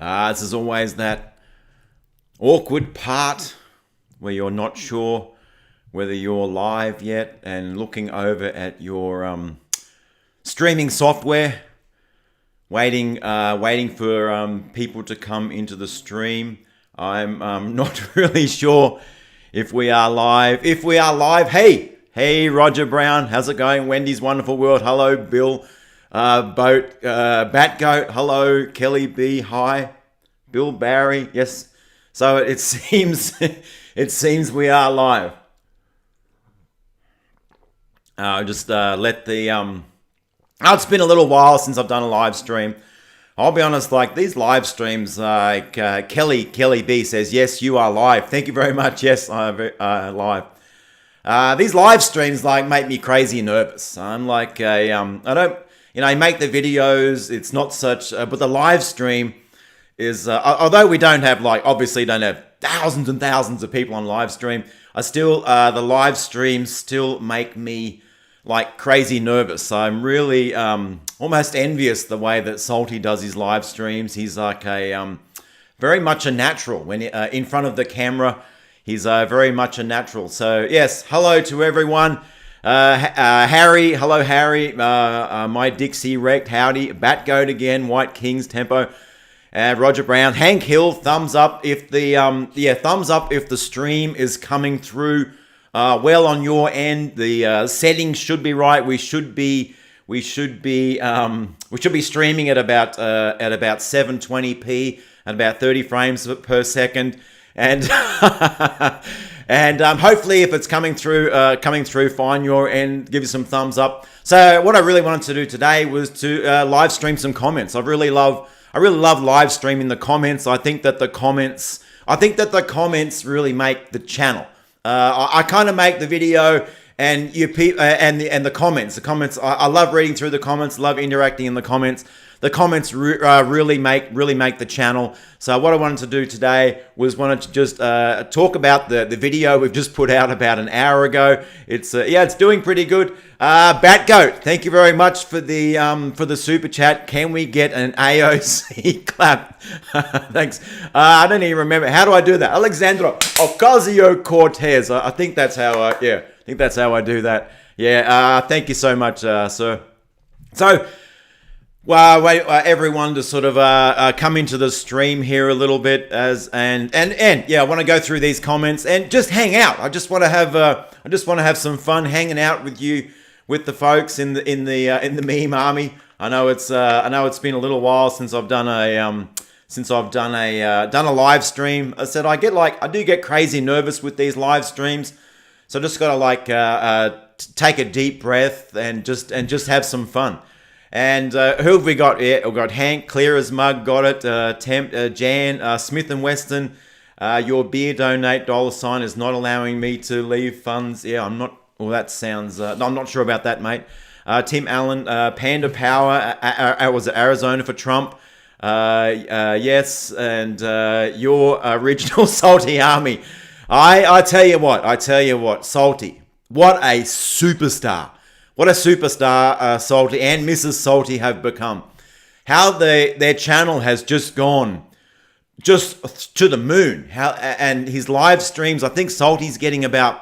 This is always that awkward part where you're not sure whether you're live yet and looking over at your streaming software, waiting for people to come into the stream. I'm not really sure if we are live. If we are live, hey, Roger Brown, how's it going? Wendy's Wonderful World, hello, Bill. Batgoat, hello, Kelly B, hi, Bill Barry, yes. So it seems we are live. Just let the it's been a little while since I've done a live stream. I'll be honest, like these live streams, Kelly B says, yes, you are live. Thank you very much. Yes, I'm live. These live streams like make me crazy nervous. I'm like I make the videos. It's not such, but the live stream is, although we don't have obviously don't have thousands and thousands of people on live stream. I still, the live streams still make me like crazy nervous. So I'm really almost envious the way that Salty does his live streams. He's like a very much a natural when in front of the camera. He's very much a natural. So yes, hello to everyone. Harry, hello Harry. My Dixie wrecked, howdy. Batgoat again. White Kings tempo. Roger Brown, Hank Hill, thumbs up if the thumbs up if the stream is coming through well on your end. The settings should be right. We should be streaming at about 720p at about 30 frames per second, and and hopefully if it's coming through fine your end, give you some thumbs up. So what I really wanted to do today was to live stream some comments. I really love live streaming the comments. I think that the comments really make the channel. I kind of make the video and the comments. I love reading through the comments. Love interacting in the comments. The comments really make the channel. So what I wanted to do today was to just talk about the video we've just put out about an hour ago. It's doing pretty good. Batgoat, thank you very much for the super chat. Can we get an AOC clap? Thanks. I don't even remember, how do I do that? Alexandra Ocasio-Cortez. I think that's how I do that. Yeah. Thank you so much, sir. So. Well, wait, everyone to sort of come into the stream here a little bit and I want to go through these comments and just hang out. I just want to have some fun hanging out with you, with the folks in the meme army. I know it's been a little while since I've done a live stream. I said I do get crazy nervous with these live streams, so I just gotta take a deep breath and just have some fun. And who have we got? Yeah, we've got Hank, Clear as Mug, got it. Jan, Smith & Weston, your beer donate $sign is not allowing me to leave funds. Yeah, I'm not. Well, that sounds. I'm not sure about that, mate. Tim Allen, Panda Power, was it Arizona for Trump? Yes, and your original Salty Army. I tell you what, Salty, what a superstar. What a superstar Salty and Mrs. Salty have become. How their channel has just gone just to the moon. And his live streams, I think Salty's getting about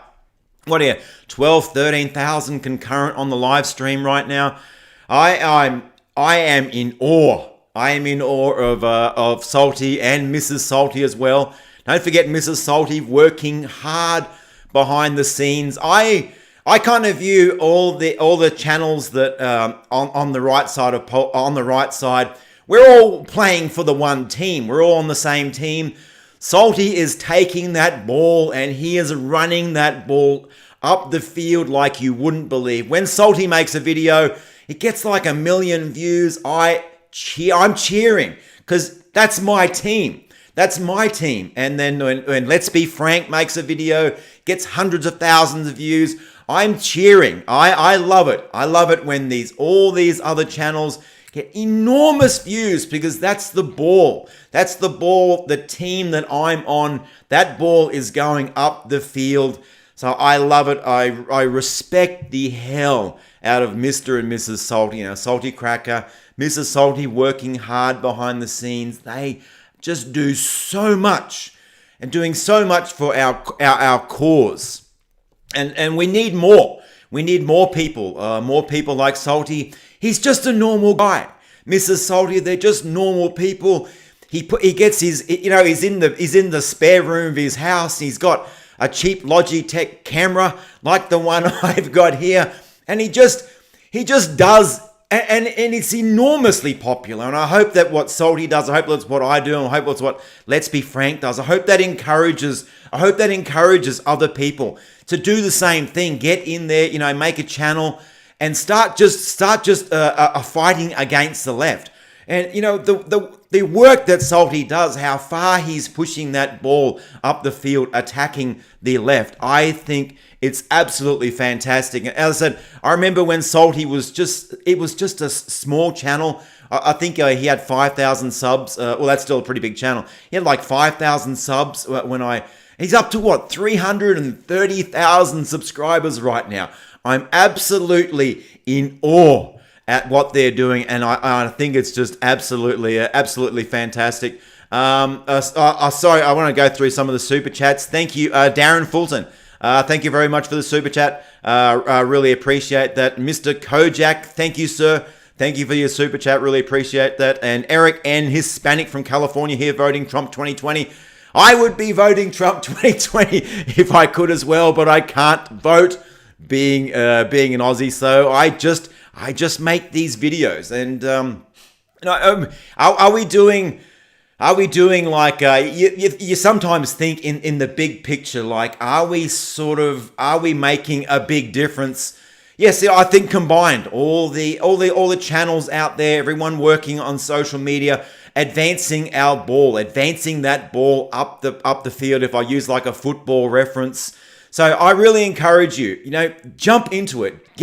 13,000 concurrent on the live stream right now. I am in awe. I am in awe of Salty and Mrs. Salty as well. Don't forget Mrs. Salty working hard behind the scenes. I kind of view all the channels that on the right side. We're all playing for the one team. We're all on the same team. Salty is taking that ball and he is running that ball up the field like you wouldn't believe. When Salty makes a video, it gets like 1 million views. I'm cheering because that's my team. That's my team. And then when Let's Be Frank makes a video, gets hundreds of thousands of views, I'm cheering. I love it. I love it when all these other channels get enormous views because that's the ball. That's the ball, the team that I'm on. That ball is going up the field. So I love it. I respect the hell out of Mr. and Mrs. Salty. Salty Cracker, Mrs. Salty working hard behind the scenes. They just do so much and doing so much for our cause. And we need more. We need more people like Salty. He's just a normal guy. Mrs. Salty, they're just normal people. He gets his, he's in the spare room of his house. He's got a cheap Logitech camera like the one I've got here, and he just does, and it's enormously popular. And I hope that what Salty does, I hope that's what I do, and I hope that's what Let's Be Frank does. I hope that encourages other people to do the same thing. Get in there, make a channel and start just fighting against the left. And the work that Salty does, how far he's pushing that ball up the field, attacking the left, I think it's absolutely fantastic. And as I said, I remember when Salty was just a small channel. I think he had 5,000 subs. Well, that's still a pretty big channel. He had like 5,000 subs he's up to 330,000 subscribers right now. I'm absolutely in awe at what they're doing, and I think it's just absolutely fantastic. Sorry, I want to go through some of the super chats. Thank you, Darren Fulton. Thank you very much for the super chat. I really appreciate that. Mr. Kojak, thank you, sir. Thank you for your super chat. Really appreciate that. And Eric N. Hispanic from California here voting Trump 2020. I would be voting Trump 2020 if I could as well, but I can't vote being an Aussie. So I just make these videos. And are we doing like you sometimes think in the big picture, like are we making a big difference? Yes, I think combined, all the channels out there, everyone working on social media, advancing that ball up the field, if I use like a football reference. So I really encourage you, jump into it,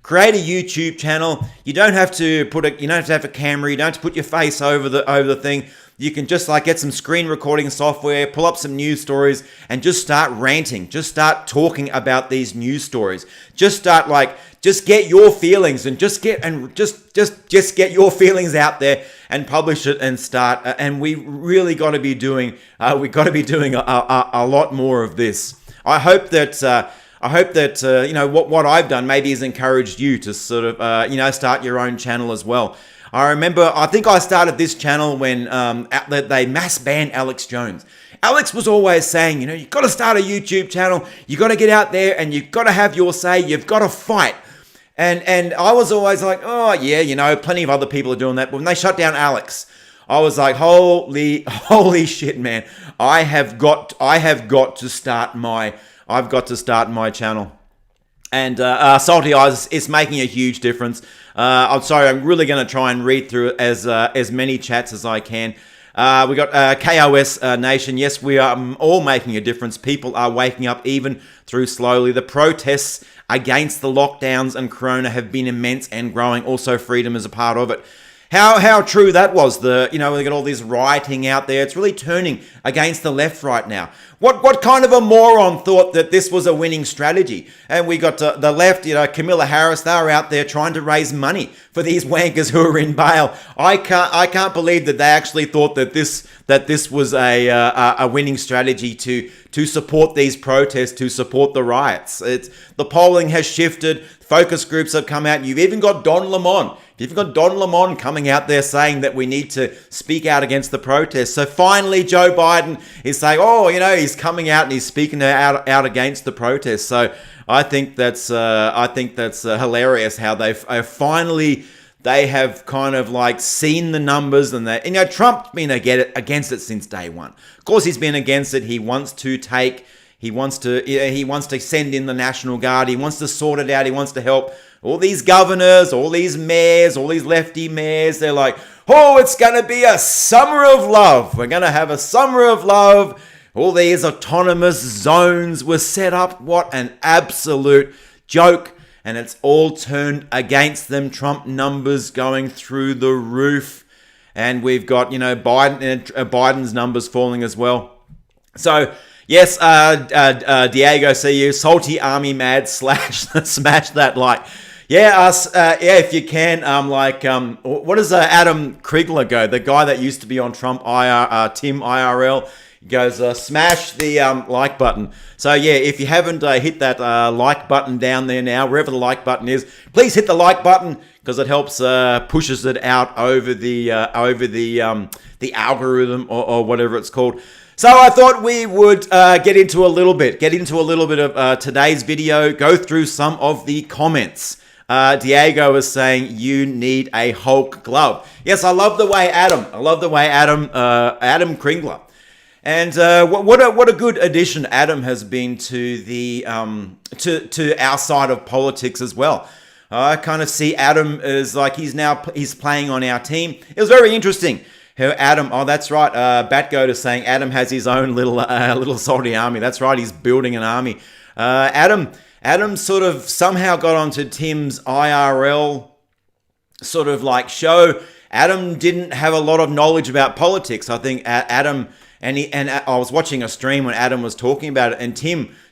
create a YouTube channel. You don't have to have a camera, you don't have to put your face over the thing. You can just get some screen recording software, pull up some news stories, and just start ranting. Just start talking about these news stories. Just get your feelings and just get your feelings out there and publish it and start. And we really got to be doing a lot more of this. I hope that what I've done maybe has encouraged you to sort of start your own channel as well. I think I started this channel when they mass banned Alex Jones. Alex was always saying, you've got to start a YouTube channel, you've got to get out there and you've got to have your say, you've got to fight. And I was always like, oh yeah, plenty of other people are doing that. But when they shut down Alex, I was like, holy shit, man! I have got to start my channel. And Salty Eyes is making a huge difference. I'm sorry, I'm really going to try and read through as many chats as I can. We got KOS Nation. Yes, we are all making a difference. People are waking up even through slowly. The protests against the lockdowns and Corona have been immense and growing. Also, freedom is a part of it. How true that was. We got all this rioting out there. It's really turning against the left right now. What kind of a moron thought that this was a winning strategy? And we got the left, Kamala Harris, they were out there trying to raise money for these wankers who are in bail. I can't believe that they actually thought that this was a winning strategy to support these protests, to support the riots. The polling has shifted. Focus groups have come out. You've even got Don Lemon. You've got Don Lemon coming out there saying that we need to speak out against the protests. So finally, Joe Biden is saying, he's coming out and he's speaking out against the protests. So I think that's hilarious how they have kind of seen the numbers and Trump's been against it since day one. Of course, he's been against it. He wants to send in the National Guard. He wants to sort it out. He wants to help all these governors, all these mayors, all these lefty mayors. They're like, oh, it's going to be a summer of love. We're going to have a summer of love. All these autonomous zones were set up. What an absolute joke. And it's all turned against them. Trump numbers going through the roof. And we've got, Biden's numbers falling as well. So, yes, Diego, see you. Salty Army Mad / smash that like. Yeah, if you can, what does Adam Kriegler go? The guy that used to be on Tim IRL goes, smash the like button. So yeah, if you haven't hit that like button down there now, wherever the like button is, please hit the like button because it helps pushes it out over the algorithm or whatever it's called. So I thought we would get into a little bit of today's video, go through some of the comments. Diego is saying you need a Hulk glove. Yes, I love the way Adam Kriegler. And what a good addition Adam has been to the to our side of politics as well. I kind of see Adam as like he's playing on our team. It was very interesting how Adam. Oh, that's right. Batgoat is saying Adam has his own little salty army. That's right. He's building an army. Adam sort of somehow got onto Tim's IRL sort of like show. Adam didn't have a lot of knowledge about politics. I think Adam and I was watching a stream when Adam was talking about it, and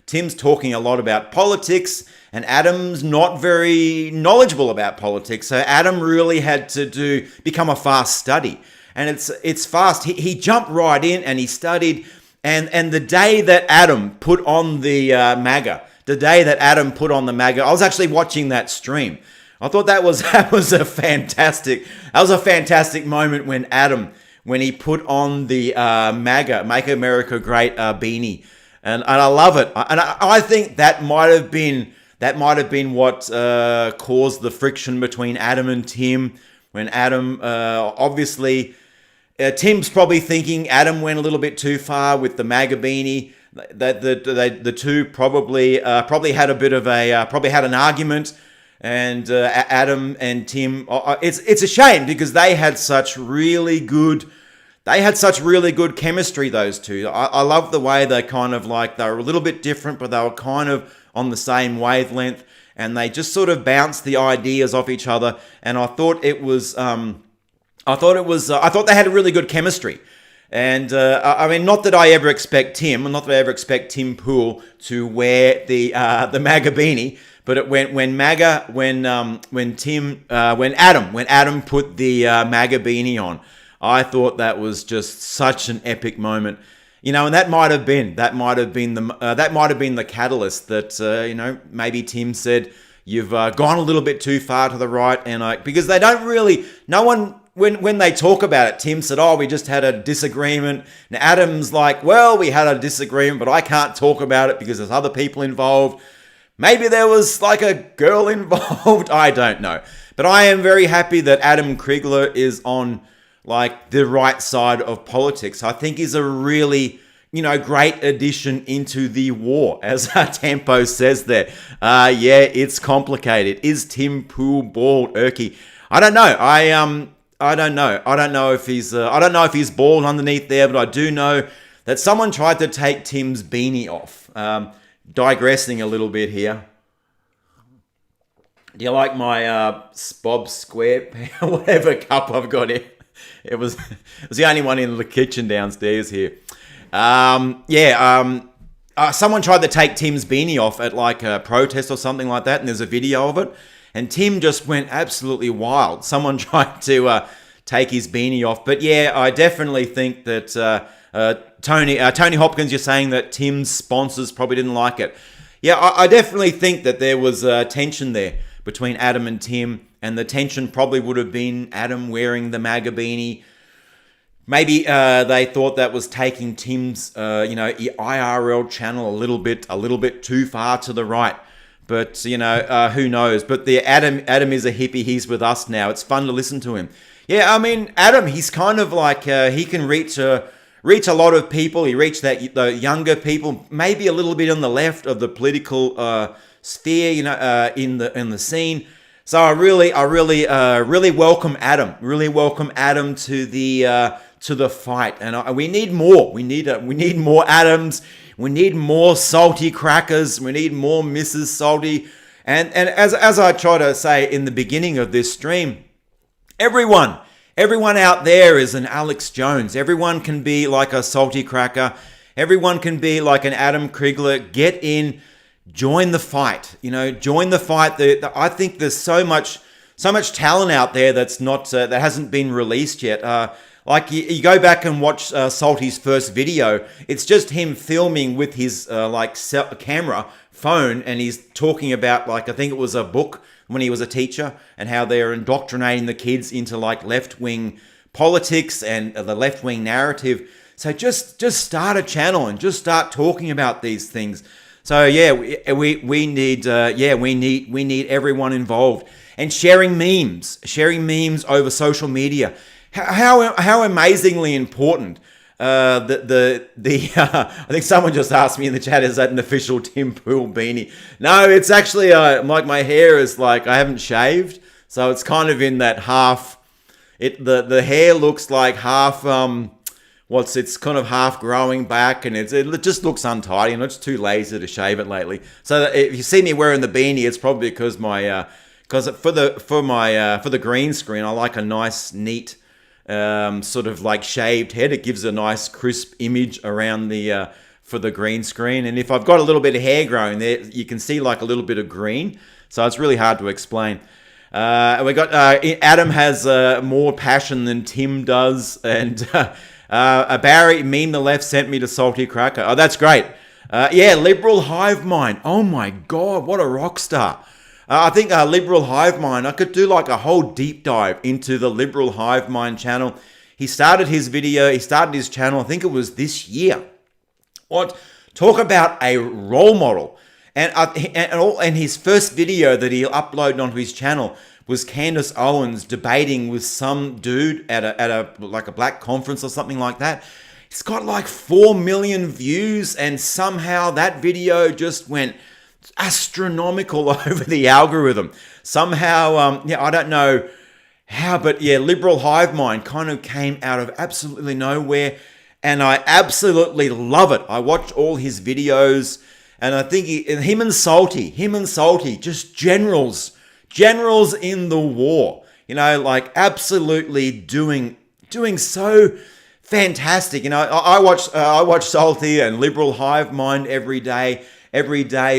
Tim's talking a lot about politics, and Adam's not very knowledgeable about politics. So Adam really had to become a fast study, and it's fast. He jumped right in and he studied, and the day that Adam put on the MAGA. The day that Adam put on the MAGA, I was actually watching that stream. I thought that was a fantastic moment when he put on the MAGA, Make America Great beanie, and I love it. And I think that might have been what caused the friction between Adam and Tim. When Adam obviously Tim's probably thinking Adam went a little bit too far with the MAGA beanie. The two probably had a bit of a probably had an argument, and Adam and Tim. It's a shame because they had such really good chemistry. Those two. I love the way they kind of like they were a little bit different, but they were kind of on the same wavelength, and they just sort of bounced the ideas off each other. And I thought they had a really good chemistry. And I mean, not that I ever expect Tim Pool to wear the MAGA beanie, but when Adam put the MAGA beanie on, I thought that was just such an epic moment, and that might have been the catalyst that maybe Tim said you've gone a little bit too far to the right, and because they don't really, no one. When they talk about it, Tim said, we just had a disagreement. And Adam's like, well, we had a disagreement, but I can't talk about it because there's other people involved. Maybe there was like a girl involved. I don't know. But I am very happy that Adam Kriegler is on like the right side of politics. I think he's a really, great addition into the war, as Tempo says there. Yeah, it's complicated. Is Tim Pool bald, Erky? I don't know. I don't know if he's bald underneath there, but I do know that someone tried to take Tim's beanie off. Digressing a little bit here. Do you like my Bob Square whatever cup I've got here? It was the only one in the kitchen downstairs here. Someone tried to take Tim's beanie off at like a protest or something like that, and there's a video of it. And Tim just went absolutely wild. Someone tried to take his beanie off. But yeah, I definitely think that Tony Hopkins, you're saying that Tim's sponsors probably didn't like it. Yeah, I definitely think that there was tension there between Adam and Tim. And the tension probably would have been Adam wearing the MAGA beanie. Maybe they thought that was taking Tim's IRL channel a little bit too far to the right. But, who knows? But the Adam is a hippie. He's with us now. It's fun to listen to him. Yeah, I mean, Adam, he's kind of like, he can reach a lot of people. He reached the younger people, maybe a little bit on the left of the political sphere, in the scene. So I really welcome Adam. Really welcome Adam to the fight. And we need more. We need more Adams. We need more salty crackers. We need more Mrs. Salty. And as I try to say in the beginning of this stream, everyone out there is an Alex Jones. Everyone can be like a salty cracker. Everyone can be like an Adam Kriegler. Get in, join the fight. Join the fight. I think there's so much talent out there that's not that hasn't been released yet. Like you go back and watch Salty's first video. It's just him filming with his camera phone, and he's talking about, like, I think it was a book when he was a teacher, and how they're indoctrinating the kids into like left-wing politics and the left-wing narrative. So just start a channel and just start talking about these things. So yeah, we need everyone involved, and sharing memes over social media. How amazingly important. I think someone just asked me in the chat, is that an official Tim Pool beanie? No, it's actually like my hair is like, I haven't shaved, so it's kind of in that half. The hair looks like half it's kind of half growing back, and it just looks untidy, and I'm just too lazy to shave it lately. So if you see me wearing the beanie, it's probably because for the green screen, I like a nice neat sort of like shaved head. It gives a nice crisp image around for the green screen. And if I've got a little bit of hair growing there, you can see like a little bit of green. So it's really hard to explain. We got Adam has more passion than Tim does, and Barry Meme the Left sent me to Salty Cracker. Oh, that's great. Liberal Hive Mind. Oh my God, what a rock star. I think Liberal Hive Mind, I could do like a whole deep dive into the Liberal Hive Mind channel. He started his channel, I think it was this year. Talk about a role model. And his first video that he uploaded onto his channel was Candace Owens debating with some dude at a black conference or something like that. It's got like 4 million views, and somehow that video just went astronomical over the algorithm. Somehow, I don't know how, but yeah, Liberal Hive Mind kind of came out of absolutely nowhere, and I absolutely love it. I watched all his videos, and I think him and Salty, just generals in the war. Like absolutely doing so fantastic. I watch Salty and Liberal Hive Mind every day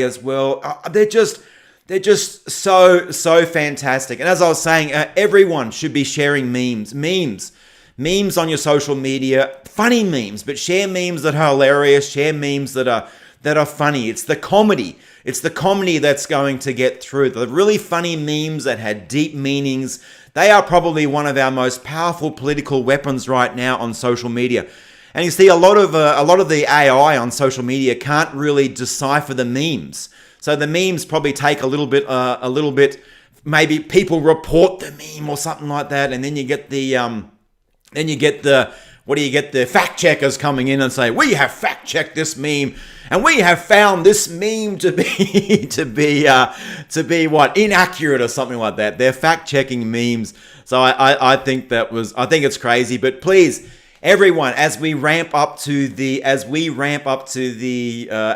as well. They're just so fantastic. And as I was saying, everyone should be sharing memes on your social media. Funny memes, but share memes that are hilarious. Share memes that are funny. It's the comedy that's going to get through. The really funny memes that had deep meanings, they are probably one of our most powerful political weapons right now on social media. And you see a lot of the AI on social media can't really decipher the memes. So the memes probably take a little bit. Maybe people report the meme or something like that, and then you get the fact checkers coming in and say, we have fact checked this meme, and we have found this meme to be inaccurate or something like that. They're fact checking memes. So I think it's crazy. But please, everyone, as we ramp up to the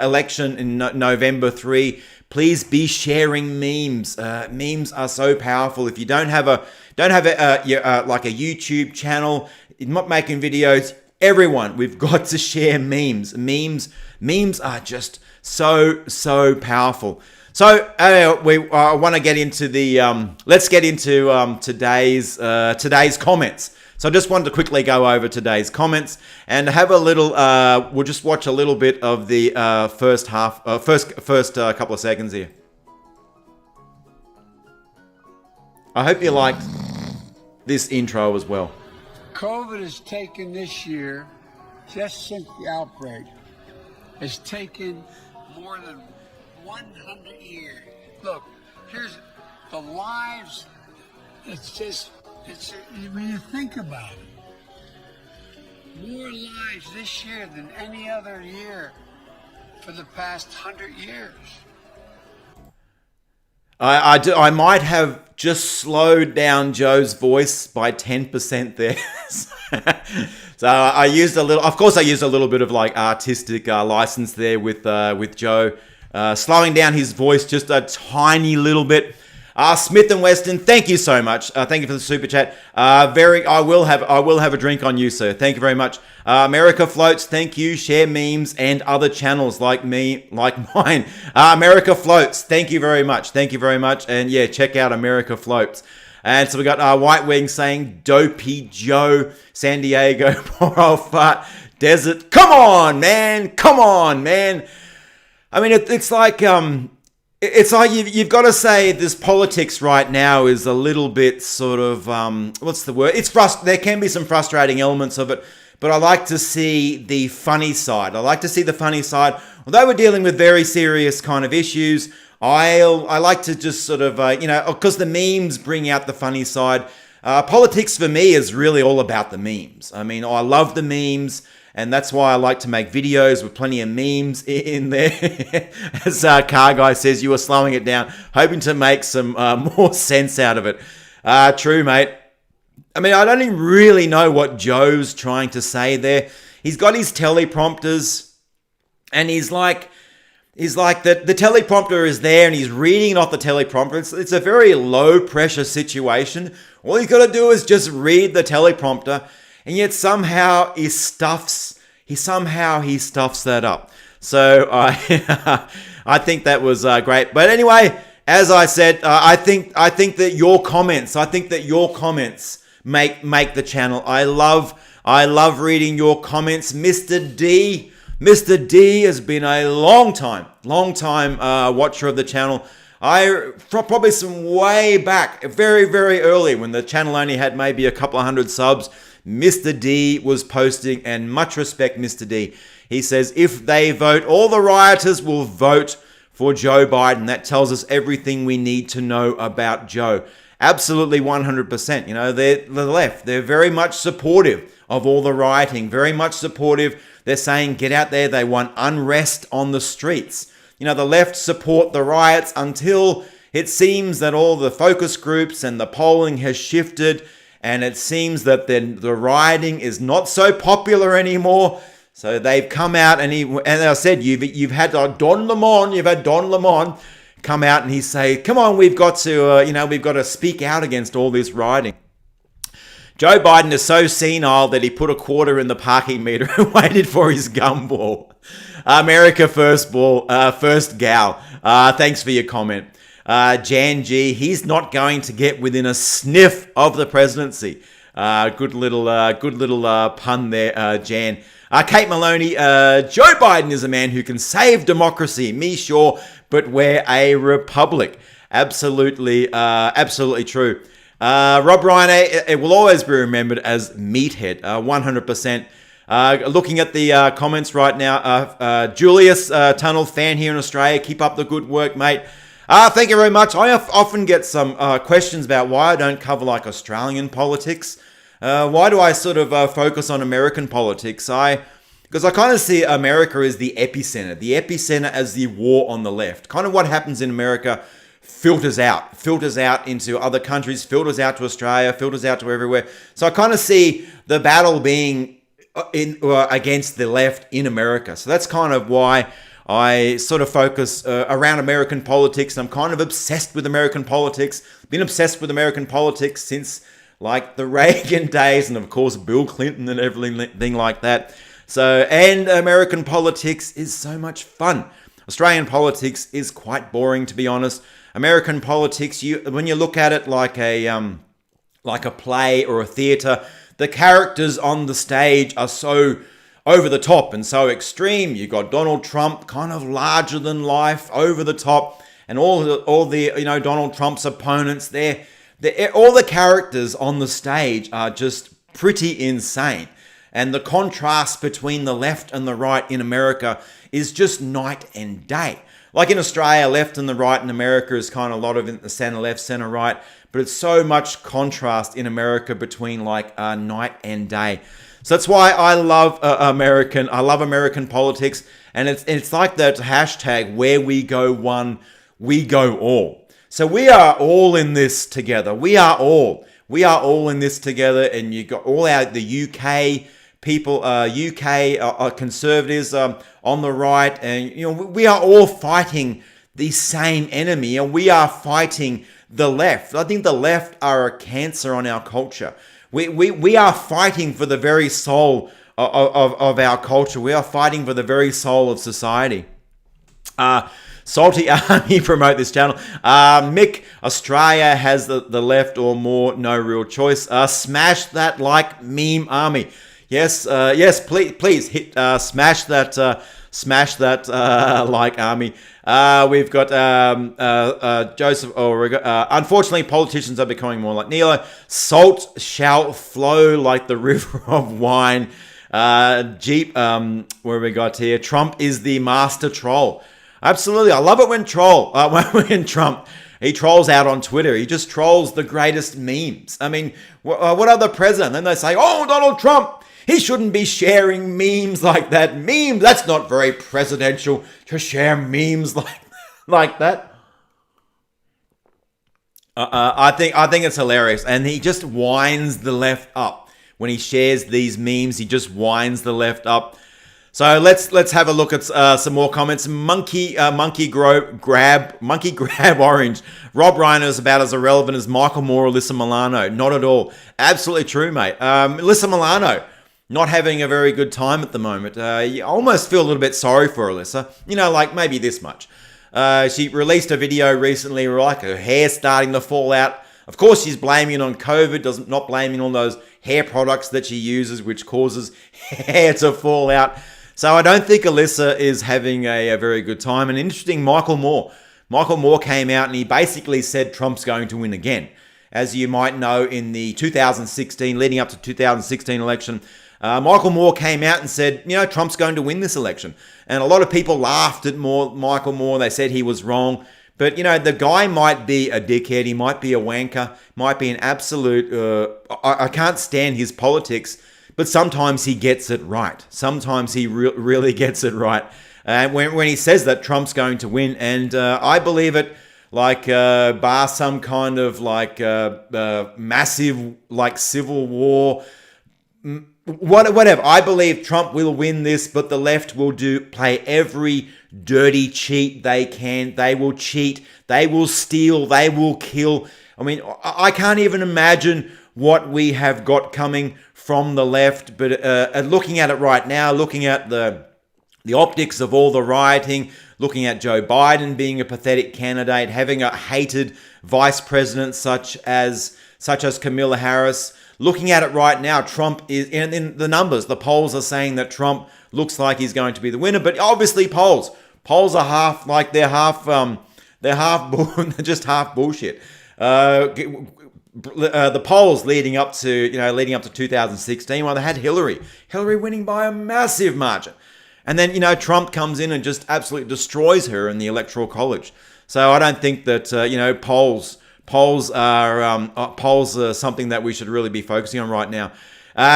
election in November 3, please be sharing memes. Memes are so powerful. If you don't have a YouTube channel, you're not making videos, everyone, we've got to share memes. Memes are just so powerful. So I want to get into let's get into today's comments. So I just wanted to quickly go over today's comments and have a little. We'll just watch a little bit of the first couple of seconds here. I hope you liked this intro as well. COVID has taken this year, just since the outbreak, has taken more than 100 years. Look, here's the lives. When you think about it, more lives this year than any other year for the past 100 years. I might have just slowed down Joe's voice by 10% there. So I used a little bit of like artistic license there with Joe, slowing down his voice just a tiny little bit. Smith and Weston, thank you so much. Thank you for the super chat. I will have a drink on you, sir. Thank you very much. America Floats, thank you. Share memes and other channels like mine. America Floats, thank you very much. Thank you very much. And yeah, check out America Floats. And so we got White Wing saying, Dopey Joe, San Diego, poor old fart, desert. Come on, man. I mean, it's like you've got to say this politics right now is a little bit sort of what's the word? There can be some frustrating elements of it, but I like to see the funny side. Although we're dealing with very serious kind of issues, I like to just sort of because the memes bring out the funny side. Politics for me is really all about the memes. I mean, I love the memes. And that's why I like to make videos with plenty of memes in there. As Car Guy says, you were slowing it down, hoping to make some more sense out of it. True, mate. I mean, I don't even really know what Joe's trying to say there. He's got his teleprompters, and he's like the teleprompter is there, and he's reading it off the teleprompter. It's a very low pressure situation. All he's got to do is just read the teleprompter. And yet somehow he stuffs that up. So I think that was great. But anyway, as I said, I think that your comments make the channel. I love reading your comments, Mr. D. Mr. D has been a long time watcher of the channel. Probably some way back, very, very early when the channel only had maybe a couple of hundred subs. Mr. D was posting, and much respect, Mr. D. He says, if they vote, all the rioters will vote for Joe Biden. That tells us everything we need to know about Joe. Absolutely 100%. You know, they're the left. They're very much supportive of all the rioting, very much supportive. They're saying, get out there. They want unrest on the streets. You know, the left support the riots until it seems that all the focus groups and the polling has shifted. And it seems that the rioting is not so popular anymore. So they've come out and I said, you've had Don Lemon come out and he say, come on, we've got to speak out against all this rioting. Joe Biden is so senile that he put a quarter in the parking meter and waited for his gumball. America first gal. Thanks for your comment. Jan G, he's not going to get within a sniff of the presidency. Good little pun there, Jan. Kate Maloney, Joe Biden is a man who can save democracy. Me sure, but we're a republic. Absolutely true. Rob Ryan, it will always be remembered as Meathead, 100%. Looking at the comments right now, Julius Tunnel, fan here in Australia, keep up the good work, mate. Thank you very much. I often get some questions about why I don't cover like Australian politics. Why do I sort of focus on American politics? Because I kind of see America as the epicenter as the war on the left. Kind of what happens in America filters out into other countries, filters out to Australia, filters out to everywhere. So I kind of see the battle being against the left in America. So that's kind of why I sort of focus around American politics. I'm kind of obsessed with American politics. Been obsessed with American politics since like the Reagan days and of course Bill Clinton and everything like that. So, and American politics is so much fun. Australian politics is quite boring, to be honest. American politics, when you look at it like a play or a theatre, the characters on the stage are so over the top and so extreme. You got Donald Trump, kind of larger than life, over the top, and all the Donald Trump's opponents. All the characters on the stage are just pretty insane, and the contrast between the left and the right in America is just night and day. Like in Australia, left and the right in America is kind of a lot of in the center left, center right, but it's so much contrast in America between like night and day. So that's why I love American politics, and it's like that hashtag where we go one, we go all. So we are all in this together. We are all in this together, and you got all the UK people, UK conservatives on the right, and we are all fighting the same enemy, and we are fighting the left. I think the left are a cancer on our culture. We are fighting for the very soul of our culture. We are fighting for the very soul of society. Salty Army promote this channel. Mick, Australia has the left or more, no real choice. Smash that like meme army. Yes, please hit smash that like army. We've got Joseph. Unfortunately, politicians are becoming more like Nilo. Salt shall flow like the river of wine. Jeep. Where we got here? Trump is the master troll. Absolutely, I love it when when Trump, he trolls out on Twitter. He just trolls the greatest memes. I mean, what other president? Then they say, "Oh, Donald Trump, he shouldn't be sharing memes like that. Memes, that's not very presidential to share memes like that." I think it's hilarious, and he just winds the left up when he shares these memes. He just winds the left up. So let's have a look at some more comments. Monkey grab orange. Rob Reiner is about as irrelevant as Michael Moore or Alyssa Milano. Not at all. Absolutely true, mate. Alyssa Milano not having a very good time at the moment. You almost feel a little bit sorry for Alyssa. You know, like maybe this much. She released a video recently where like her hair starting to fall out. Of course, she's blaming it on COVID, not blaming all those hair products that she uses, which causes hair to fall out. So I don't think Alyssa is having a very good time. And interesting, Michael Moore came out and he basically said Trump's going to win again. As you might know, in the 2016, leading up to 2016 election, Michael Moore came out and said, you know, Trump's going to win this election. And a lot of people laughed at Michael Moore. They said he was wrong. But, you know, the guy might be a dickhead. He might be a wanker, might be an absolute... I can't stand his politics. But sometimes he gets it right. Sometimes he really gets it right. And when he says that Trump's going to win, and I believe it, like bar some kind of like massive like civil war, whatever. I believe Trump will win this, but the left will play every dirty cheat they can. They will cheat. They will steal. They will kill. I mean, I can't even imagine what we have got coming from the left, but looking at it right now, looking at the optics of all the rioting, looking at Joe Biden being a pathetic candidate, having a hated vice president such as Kamala Harris, looking at it right now, Trump is in the numbers. The polls are saying that Trump looks like he's going to be the winner, but obviously polls are they're just half bullshit. The polls leading up to 2016, well, they had Hillary winning by a massive margin, and then Trump comes in and just absolutely destroys her in the Electoral College. So I don't think that polls are something that we should really be focusing on right now.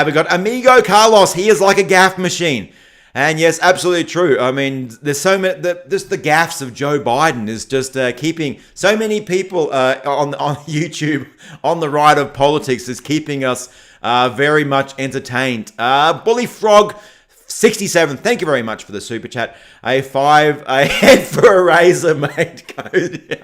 We got Amigo Carlos. He is like a gaff machine. And yes, absolutely true. I mean, there's so many. Just the gaffes of Joe Biden is just keeping so many people on YouTube on the right of politics is keeping us very much entertained. Bully Frog 67. Thank you very much for the super chat. A head for a razor, mate. Code.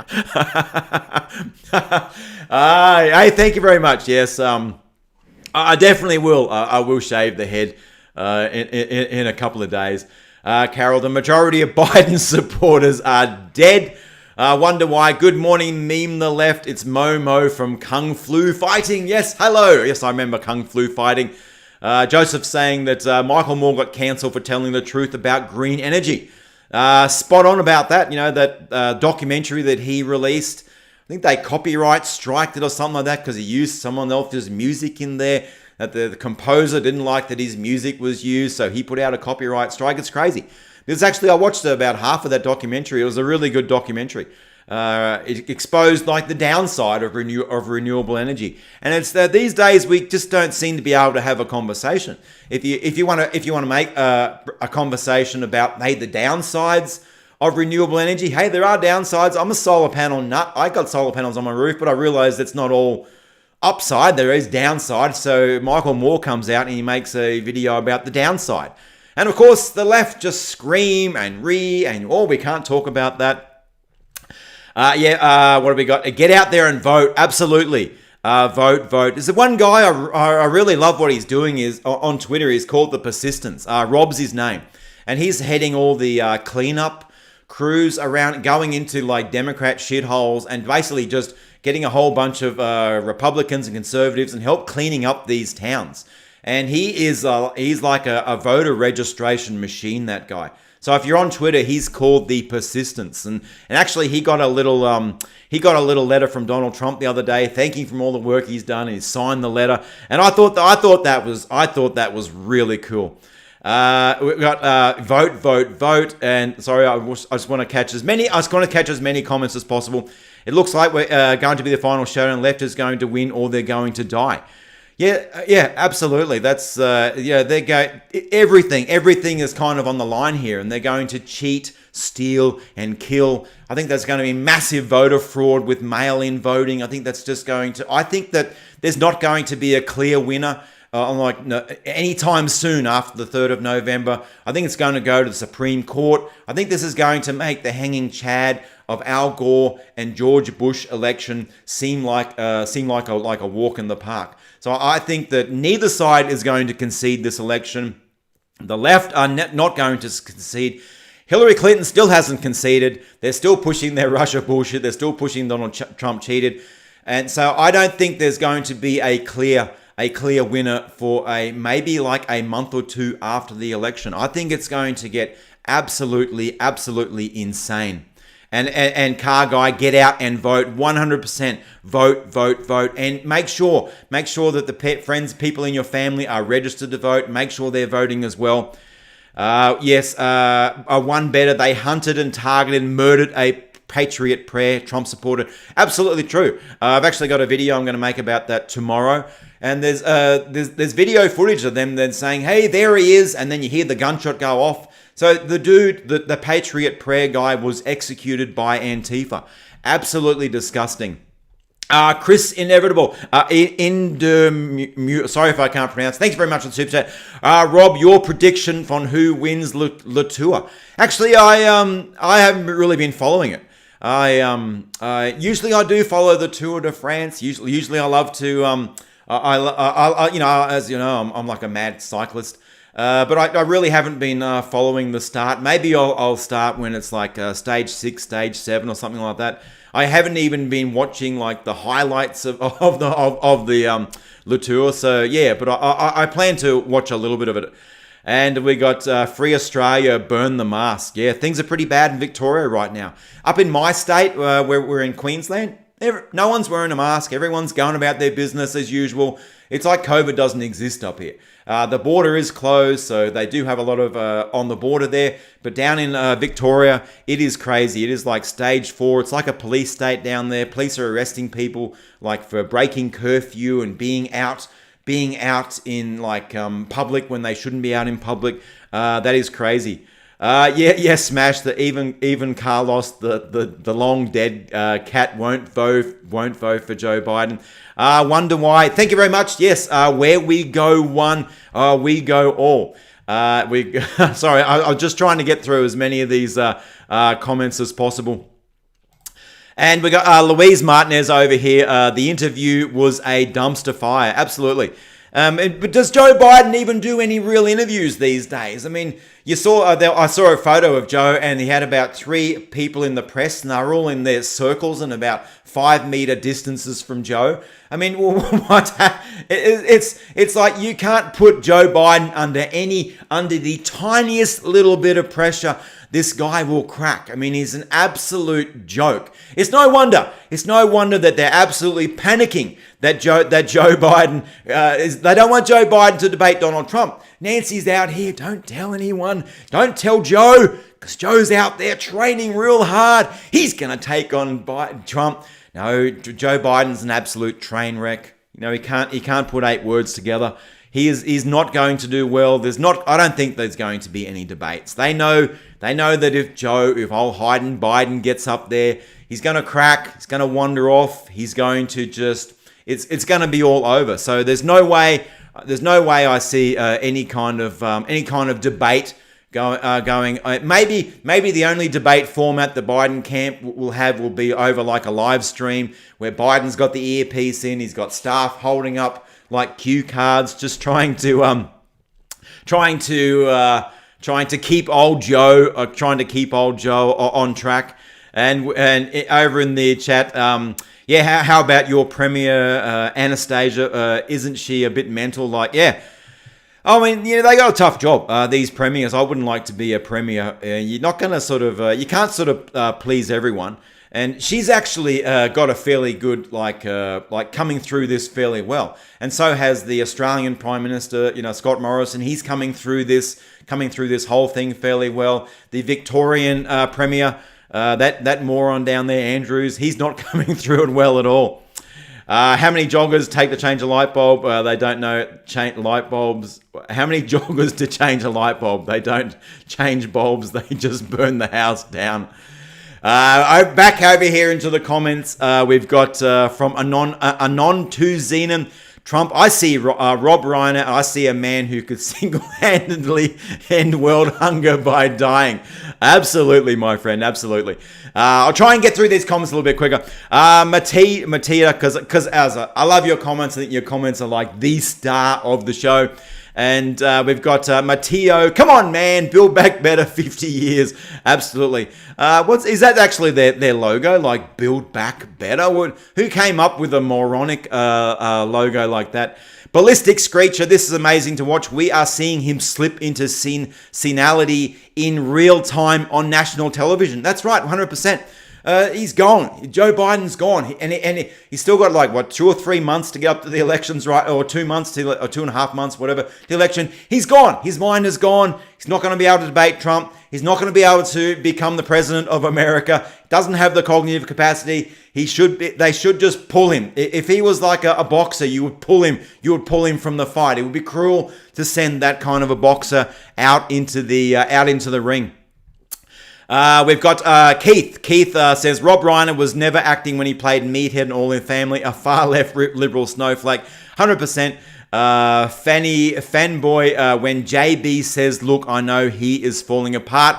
Hey, thank you very much. Yes, I definitely will. I will shave the head. In a couple of days. Carol, the majority of Biden supporters are dead. Wonder why. Good morning, meme the left. It's Momo from Kung Flu Fighting. Yes, hello. Yes, I remember Kung Flu Fighting. Joseph saying that Michael Moore got cancelled for telling the truth about green energy. Spot on about that. You know, that documentary that he released. I think they copyright striked it or something like that because he used someone else's music in there. That the composer didn't like that his music was used, so he put out a copyright strike. It's crazy. Because actually, I watched about half of that documentary. It was a really good documentary. It exposed like the downside of renewable energy. And it's these days we just don't seem to be able to have a conversation. If you want to make a conversation about the downsides of renewable energy, hey, there are downsides. I'm a solar panel nut. I got solar panels on my roof, but I realized it's not all upside. There is downside. So Michael Moore comes out and he makes a video about the downside. And of course, the left just scream and we can't talk about that. What have we got? Get out there and vote. Absolutely. Vote. There's the one guy I really love what he's doing is on Twitter. He's called The Persistence. Rob's his name. And he's heading all the cleanup crews around, going into like Democrat shitholes and basically just getting a whole bunch of Republicans and conservatives and help cleaning up these towns. And he's like a voter registration machine, that guy. So if you're on Twitter, he's called The Persistence, and actually he got a little letter from Donald Trump the other day, thanking him for all the work he's done, and he signed the letter, and I thought that was really cool. We've got vote, and sorry, I just want to catch as many comments as possible. It looks like we're going to be the final showdown. Left is going to win, or they're going to die. Yeah, absolutely. That's they go everything is kind of on the line here, and they're going to cheat, steal, and kill. I think there's going to be massive voter fraud with mail-in voting. I think that there's not going to be a clear winner. Anytime soon after the 3rd of November. I think it's going to go to the Supreme Court. I think this is going to make the hanging Chad of Al Gore and George Bush election seem like a walk in the park. So I think that neither side is going to concede this election. The left are not going to concede. Hillary Clinton still hasn't conceded. They're still pushing their Russia bullshit. They're still pushing Donald Trump cheated. And so I don't think there's going to be a clear winner for maybe like a month or two after the election. I think it's going to get absolutely insane. And car guy, get out and vote. 100% vote, and make sure that the people in your family are registered to vote. Make sure they're voting as well. One better. They hunted and targeted and murdered a Patriot Prayer Trump supporter. Absolutely true. I've actually got a video I'm going to make about that tomorrow. And there's video footage of them then saying, "Hey, there he is," and then you hear the gunshot go off. So the dude, the Patriot Prayer guy, was executed by Antifa. Absolutely disgusting. Chris Inevitable, sorry if I can't pronounce. Thanks very much for the super chat. Rob, your prediction on who wins Le Tour. Actually, I haven't really been following it. Usually I do follow the Tour de France. Usually I love to as you know, I'm like a mad cyclist. But I really haven't been following the start. Maybe I'll start when it's like stage 6, stage 7 or something like that. I haven't even been watching like the highlights of the Le Tour. So yeah, but I plan to watch a little bit of it. And we got Free Australia, burn the mask. Yeah, things are pretty bad in Victoria right now. Up in my state, where we're in Queensland, no one's wearing a mask. Everyone's going about their business as usual. It's like COVID doesn't exist up here. The border is closed, so they do have a lot of on the border there. But down in Victoria, it is crazy. It is like stage 4. It's like a police state down there. Police are arresting people like for breaking curfew and being out in like public when they shouldn't be out in public. That is crazy. Smash that even Carlos, the long dead cat, won't vote for Joe Biden. Wonder why? Thank you very much. Yes, where we go one, we go all. Sorry, I was just trying to get through as many of these comments as possible. And we got Louise Martinez over here. The interview was a dumpster fire. Absolutely. But does Joe Biden even do any real interviews these days? I mean, I saw a photo of Joe, and he had about 3 people in the press, and they were all in their circles and about 5-meter distances from Joe. I mean, what? It's like you can't put Joe Biden under the tiniest little bit of pressure. This guy will crack. I mean, he's an absolute joke. It's no wonder that they're absolutely panicking that Joe Biden they don't want Joe Biden to debate Donald Trump. Nancy's out here. Don't tell anyone. Don't tell Joe, because Joe's out there training real hard. He's going to take on Trump. No, Joe Biden's an absolute train wreck. You know, he can't put 8 words together. He's not going to do well. I don't think there's going to be any debates. They know that if old Biden gets up there, he's going to crack. He's going to wander off. He's going to it's going to be all over. So there's no way I see any kind of debate going. Maybe the only debate format the Biden camp will be over like a live stream where Biden's got the earpiece in, he's got staff holding up like cue cards, just trying to keep old Joe on track. And over in the chat, how about your Premier Anastasia? Isn't she a bit mental? Like, yeah. I mean, they got a tough job, these premiers. I wouldn't like to be a premier. You're not going to you can't please everyone. And she's actually got a fairly good, coming through this fairly well. And so has the Australian Prime Minister, Scott Morrison. He's coming through this whole thing fairly well. The Victorian Premier, that moron down there, Andrews, he's not coming through it well at all. How many joggers take to change a light bulb? They don't know. Light bulbs. How many joggers to change a light bulb? They don't change bulbs. They just burn the house down. Back over here into the comments. We've got from Anon to Xenon. Trump, I see Rob Reiner. I see a man who could single-handedly end world hunger by dying. Absolutely, my friend. Absolutely. I'll try and get through these comments a little bit quicker. Mattia, because I love your comments. I think your comments are like the star of the show. And we've got Matteo. Come on, man. Build Back Better 50 years. Absolutely. Is that actually their logo? Like, Build Back Better? Who came up with a moronic logo like that? Ballistic Screecher. This is amazing to watch. We are seeing him slip into senility in real time on national television. That's right, 100%. He's gone. Joe Biden's gone, and he's still got 2 or 3 months to get up to the elections, right? Or 2 months or 2.5 months, whatever. The election. He's gone. His mind is gone. He's not going to be able to debate Trump. He's not going to be able to become the president of America. Doesn't have the cognitive capacity. They should just pull him. If he was like a boxer, you would pull him. You would pull him from the fight. It would be cruel to send that kind of a boxer out into the ring. We've got Keith. Keith says, Rob Reiner was never acting when he played Meathead and All in Family, a far-left liberal snowflake. 100%. Fanboy, when JB says, look, I know he is falling apart.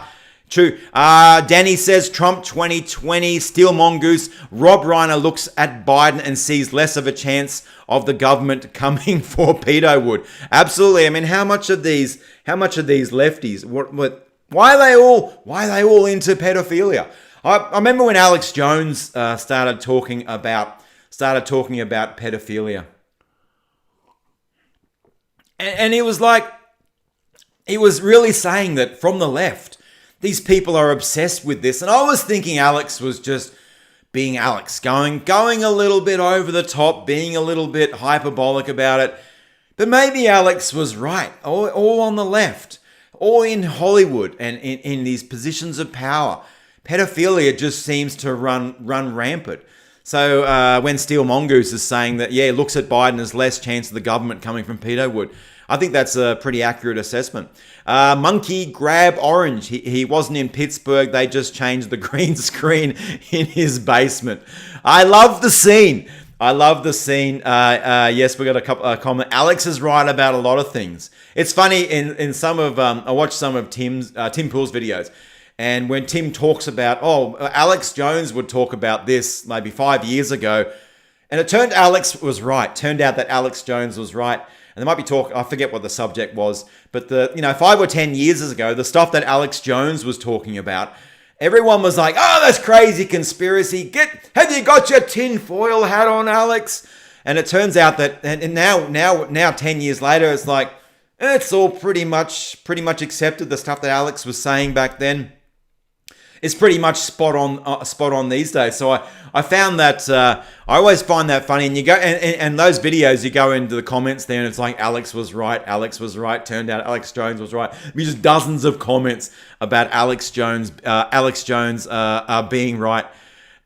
True. Danny says, Trump 2020, Steel Mongoose. Rob Reiner looks at Biden and sees less of a chance of the government coming for Pedo Wood. Absolutely. I mean, how much of these lefties, why are they all into pedophilia? I remember when Alex Jones started talking about pedophilia, and he was really saying that from the left, these people are obsessed with this. And I was thinking Alex was just being Alex, going a little bit over the top, being a little bit hyperbolic about it. But maybe Alex was right, all on the left. Or in Hollywood and in these positions of power, pedophilia just seems to run rampant. So when Steel Mongoose is saying that, looks at Biden as less chance of the government coming from Pedo Wood, I think that's a pretty accurate assessment. Monkey Grab Orange. He wasn't in Pittsburgh. They just changed the green screen in his basement. I love the scene. Yes, we got a couple comment. Alex is right about a lot of things. It's funny in some of I watched some of Tim Pool's videos, and when Tim talks about Alex Jones would talk about this maybe 5 years ago, and it turned out that Alex Jones was right. And there might be talk. I forget what the subject was, but 5 or 10 years ago, the stuff that Alex Jones was talking about. Everyone was like, oh, that's crazy conspiracy. Have you got your tinfoil hat on, Alex? And it turns out that, and now 10 years later, it's like, it's all pretty much accepted. The stuff that Alex was saying back then is pretty much spot on these days. So I found that, I always find that funny. And you go, and those videos, you go into the comments there and it's like, Alex was right. Turned out Alex Jones was right. I mean, just dozens of comments about Alex Jones being right.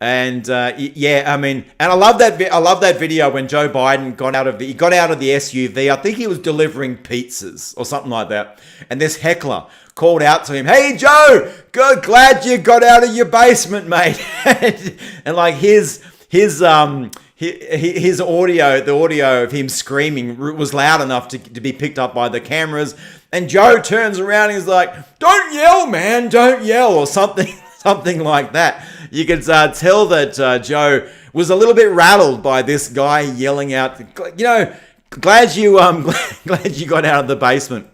And and I love that video when Joe Biden got out of the SUV. I think he was delivering pizzas or something like that. And this heckler called out to him, "Hey Joe, glad you got out of your basement, mate." and like his audio, the audio of him screaming was loud enough to be picked up by the cameras. And Joe turns around and is like, "Don't yell, man, don't yell," or something, something like that. You could tell that Joe was a little bit rattled by this guy yelling out. Glad you got out of the basement.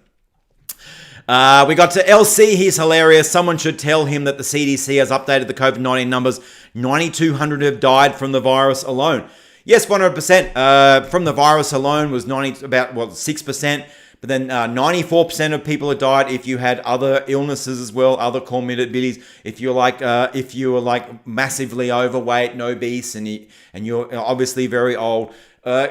We got to LC. He's hilarious. Someone should tell him that the CDC has updated the COVID-19 numbers. 9,200 have died from the virus alone. Yes, 100%. From the virus alone was 6%. But then 94% of people have died if you had other illnesses as well, other comorbidities. If you're like massively overweight and obese, and you're obviously very old.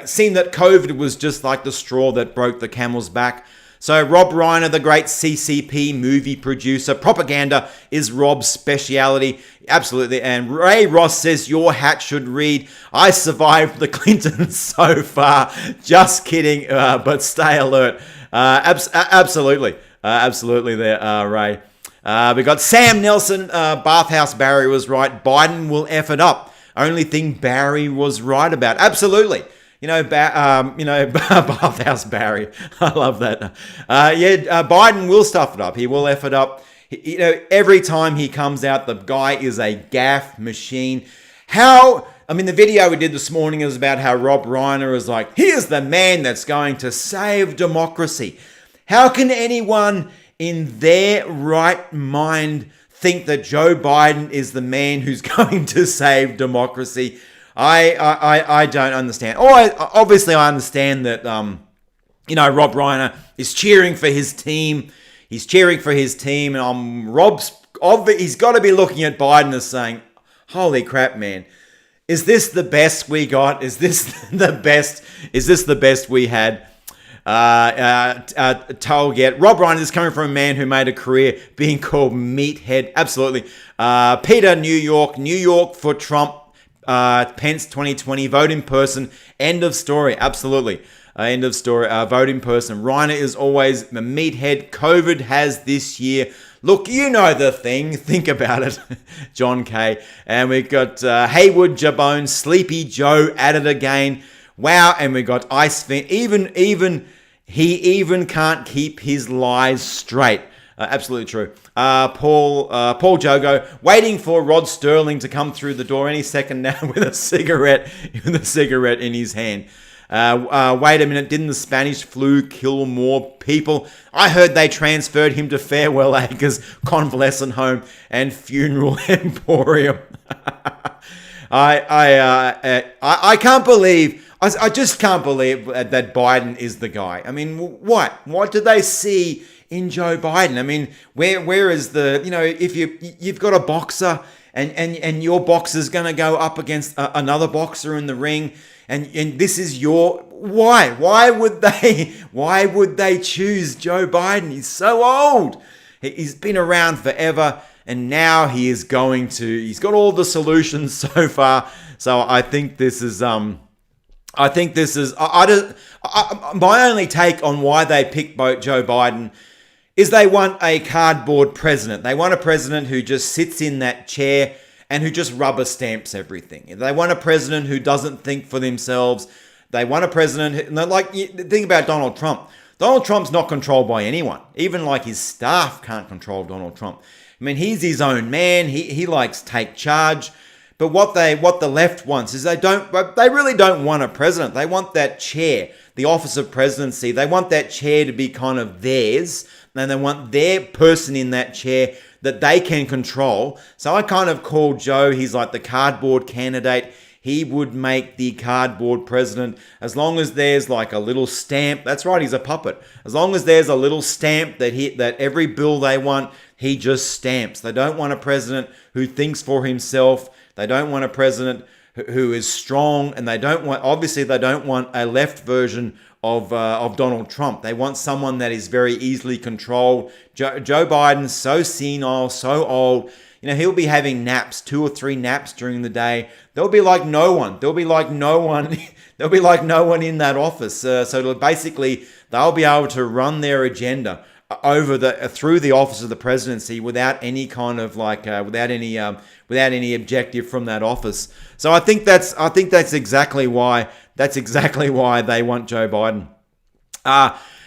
Seemed that COVID was just like the straw that broke the camel's back. So Rob Reiner, the great CCP movie producer, propaganda is Rob's speciality. Absolutely. And Ray Ross says, your hat should read, I survived the Clintons so far. Just kidding, but stay alert. Absolutely. Absolutely there, Ray. We got Sam Nelson, Bathhouse Barry was right. Biden will F it up. Only thing Barry was right about. Absolutely. Bathhouse Barry. I love that. Biden will stuff it up. He will F it up. Every time he comes out, the guy is a gaffe machine. The video we did this morning is about how Rob Reiner is like, here's the man that's going to save democracy. How can anyone in their right mind think that Joe Biden is the man who's going to save democracy? I don't understand. Obviously I understand that, Rob Reiner is cheering for his team. He's cheering for his team, and he's got to be looking at Biden as saying, holy crap, man. Is this the best we got? Is this the best? Is this the best we had? Target. Rob Reiner is coming from a man who made a career being called meathead. Absolutely. Peter, New York for Trump. Pence 2020. Vote in person. End of story. Absolutely. End of story. Vote in person. Reiner is always the meathead. COVID has this year. Look, you know the thing. Think about it. John K. And we've got Haywood Jabone, Sleepy Joe at it again. Wow. And we got Ice Fin. He can't keep his lies straight. Absolutely true. Paul Jogo waiting for Rod Sterling to come through the door any second now with a cigarette in his hand. Wait a minute, didn't the Spanish flu kill more people? I heard they transferred him to Farewell Acres, Convalescent Home, and Funeral Emporium. I can't believe. I just can't believe that Biden is the guy. I mean, what did they see in Joe Biden? I mean, where is the, if you've got a boxer and your boxer's going to go up against another boxer in the ring, and this is why would they choose Joe Biden? He's so old. He's been around forever, and now he's got all the solutions so far. So I think this is my only take on why they picked Joe Biden is they want a cardboard president. They want a president who just sits in that chair and who just rubber stamps everything. They want a president who doesn't think for themselves. They want a president who, think about Donald Trump. Donald Trump's not controlled by anyone. Even like his staff can't control Donald Trump. I mean, he's his own man. He likes take charge. But what the left wants is they really don't want a president. They want that chair, the office of presidency. They want that chair to be kind of theirs. And they want their person in that chair that they can control. So I kind of call Joe, he's like the cardboard candidate. He would make the cardboard president as long as there's like a little stamp. That's right, he's a puppet. As long as there's a little stamp that every bill they want, he just stamps. They don't want a president who thinks for himself. They don't want a president who is strong, and they don't want a left version of Donald Trump. They want someone that is very easily controlled. Joe Biden's so senile, so old. He'll be having naps, 2 or 3 naps during the day. There'll be like no one. There'll be like no one in that office. So basically, they'll be able to run their agenda through the office of the presidency without any kind of without any objective from that office. So I think that's exactly why they want Joe Biden.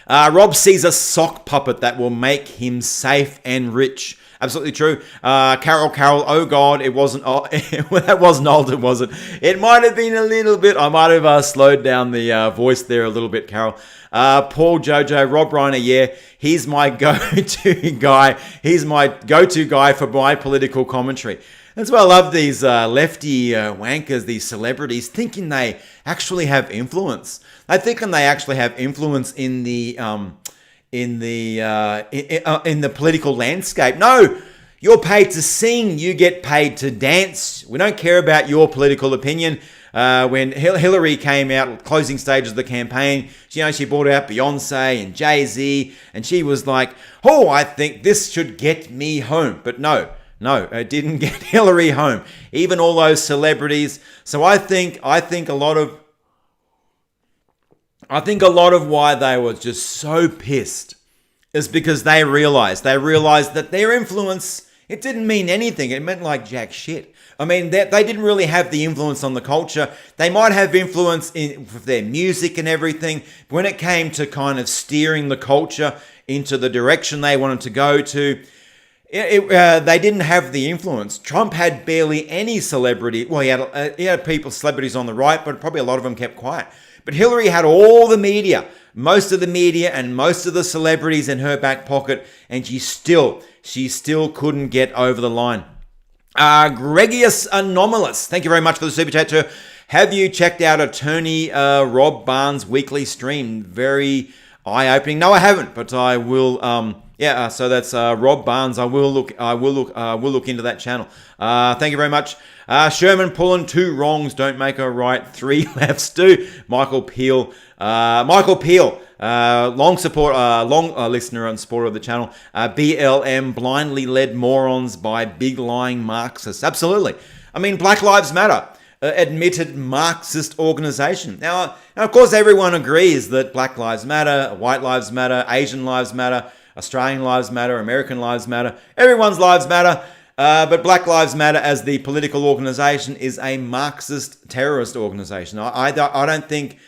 Rob sees a sock puppet that will make him safe and rich. Absolutely true. Carol, oh God, it wasn't, that wasn't Alden, was it? It might have been a little bit. I might have slowed down the voice there a little bit, Carol. Paul Jojo, Rob Reiner, yeah, he's my go-to guy. He's my go-to guy for my political commentary. That's why I love these lefty wankers, these celebrities, thinking they actually have influence. They're thinking they actually have influence in the political landscape. No, you're paid to sing. You get paid to dance. We don't care about your political opinion. When Hillary came out, closing stages of the campaign, she brought out Beyonce and Jay-Z, and she was like, "Oh, I think this should get me home." But no, it didn't get Hillary home. Even all those celebrities. So I think a lot of why they were just so pissed is because they realized that their influence, it didn't mean anything. It meant like jack shit. I mean, they didn't really have the influence on the culture. They might have influence with their music and everything. But when it came to kind of steering the culture into the direction they wanted to go to, they didn't have the influence. Trump had barely any celebrity. Well, he had celebrities on the right, but probably a lot of them kept quiet. But Hillary had all the media, most of the media and most of the celebrities in her back pocket, and she still couldn't get over the line. Gregius Anomalous, thank you very much for the super chat too. Have you checked out Attorney Rob Barnes' weekly stream? Very eye-opening. No, I haven't, but I will. So that's Rob Barnes. I will look into that channel. Thank you very much. Sherman pulling 2 wrongs don't make a right, 3 lefts do. Michael Peel, long listener and supporter of the channel. BLM, blindly led morons by big lying Marxists. Absolutely. I mean, Black Lives Matter, admitted Marxist organization. Now, of course, everyone agrees that Black Lives Matter, White Lives Matter, Asian Lives Matter, Australian lives matter, American lives matter, everyone's lives matter. But Black Lives Matter as the political organization is a Marxist terrorist organization. I don't think